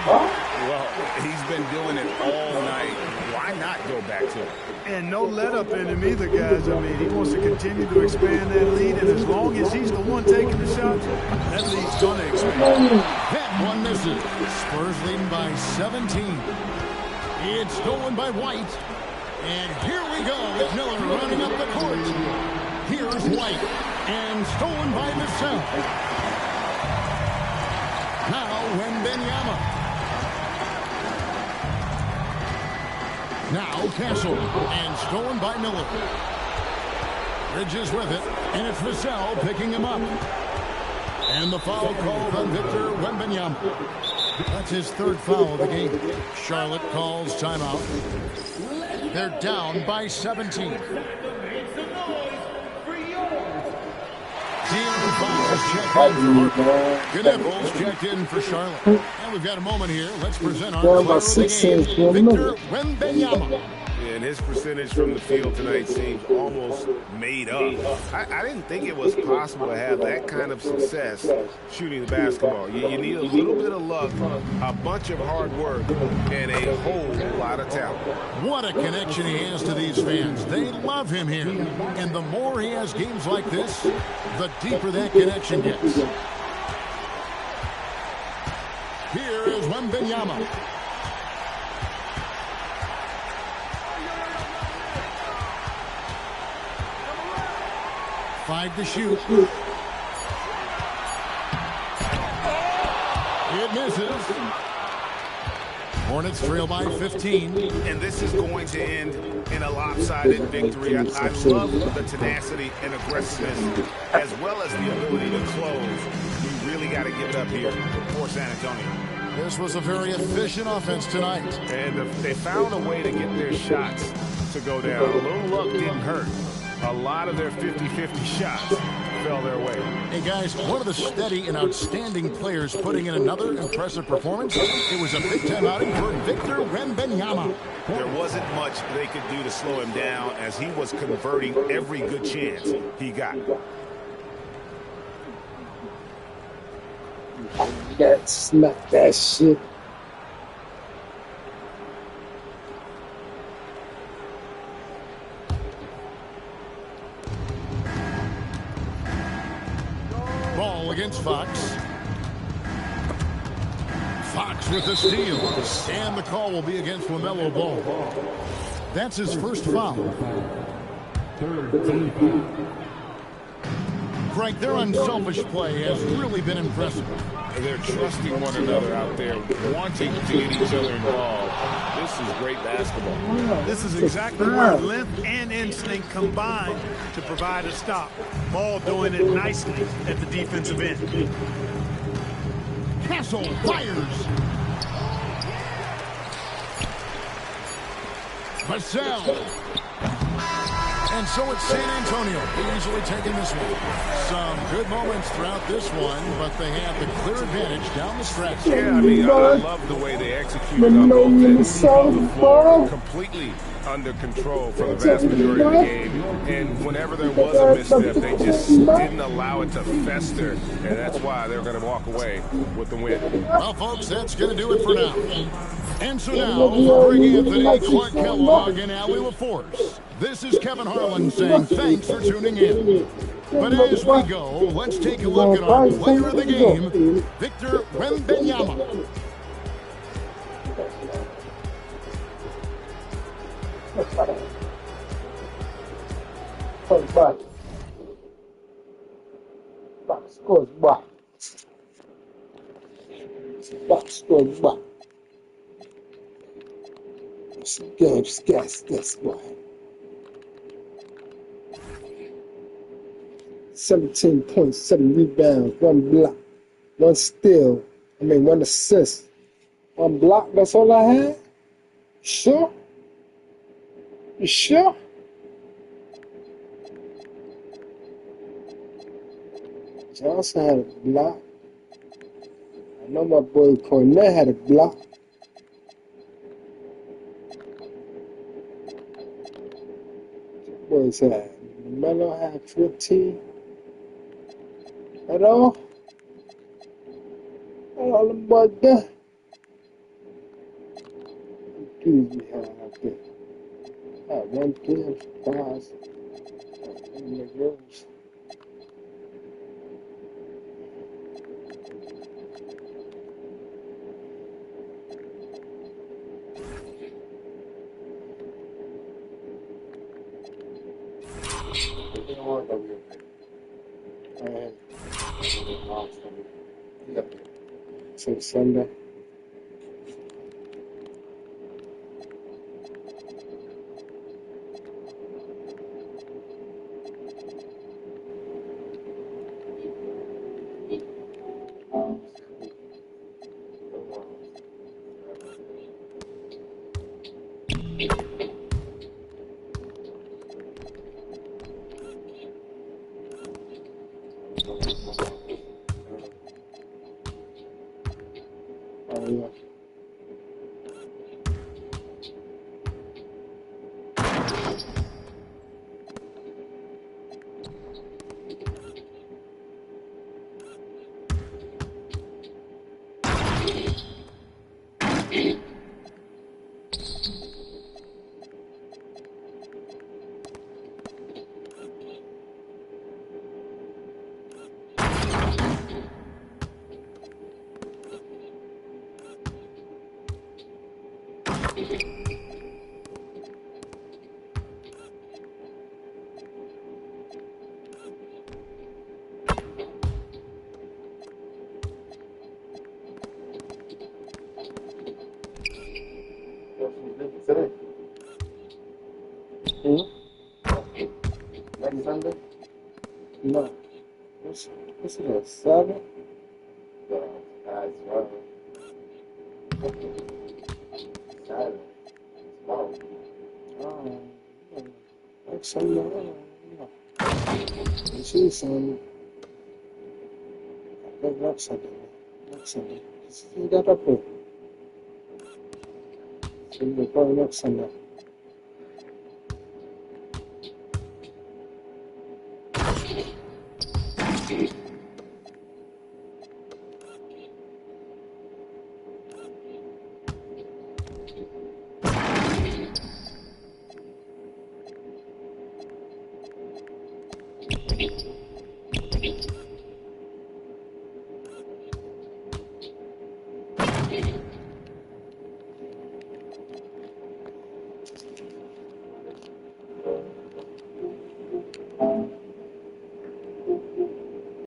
Well, he's been doing it all night. Why not go back to it? And no let up in him either, guys. I mean, he wants to continue to expand that lead, and as long as he's the one taking the shots, that lead's going to expand. That one misses. Spurs leading by 17. It's stolen by White. And here we go with Miller running up the court. Here's White. And stolen by Vassell. Now Wembanyama. Now Castle, and stolen by Miller. Bridges with it, and it's Vassell picking him up. And the foul called on Victor Wembanyama. That's his third foul of the game. Charlotte calls timeout. They're down by 17. De'Aaron Fox is checked in for Harper. Knuckles checked in for Charlotte. And we've got a moment here. Let's present our player of the game, Victor Wembanyama. And his percentage from the field tonight seems almost made up. I didn't think it was possible to have that kind of success shooting the basketball. You need a little bit of luck, a bunch of hard work, and a whole lot of talent. What a connection he has to these fans. They love him here. And the more he has games like this, the deeper that connection gets. Here is Wembanyama. Five to shoot. It misses. Hornets trail by 15. And this is going to end in a lopsided victory. I love the tenacity and aggressiveness as well as the ability to close. You really got to give it up here for San Antonio. This was a very efficient offense tonight. And they found a way to get their shots to go down. A little luck didn't hurt. A lot of their 50-50 shots fell their way. Hey, guys, one of the steady and outstanding players putting in another impressive performance. It was a big-time outing for Victor Wembanyama. There wasn't much they could do to slow him down as he was converting every good chance he got. That's not that shit. Ball against Fox. Fox with the steal. And the call will be against LaMelo Ball. That's his first foul. Greg, their unselfish play has really been impressive. They're trusting one another out there, wanting to get each other involved. This is great basketball. This is exactly where length and instinct combine to provide a stop. Ball doing it nicely at the defensive end. Castle fires. Vassell. And so it's San Antonio easily taking this one. Some good moments throughout this one, but they have the clear advantage down the stretch. Yeah, I mean, I love the way they executed on both ends. The floor completely under control for the vast majority of the game. And whenever there was a misstep, they just didn't allow it to fester. And that's why they're going to walk away with the win. Well, folks, that's going to do it for now. And so now, for Greg Anthony, Clark Kellogg, and Allie LaForce, this is Kevin Harlan saying thanks for tuning in. But as we go, let's take a look at our player of the game, Victor Wembanyama. Box scores back. Box scores back. Some games, guess boy. 17 points, 7 rebounds, 1 block, 1 steal. 1 assist, 1 block. That's all I had? Sure? You sure? Johnson had a block. I know my boy Cornette had a block. What boys had? Melo had 15. At all? All them boys there. Dudes we had out there. I had 1 3 and 5. And the girls. So Sunday. Today? Next Sunday? No. What's it at? 7? That's right. Saturday. Tomorrow. Next Sunday. This is Sunday. I think next Sunday. Next Sunday. See that up there? Sunday, probably next Sunday.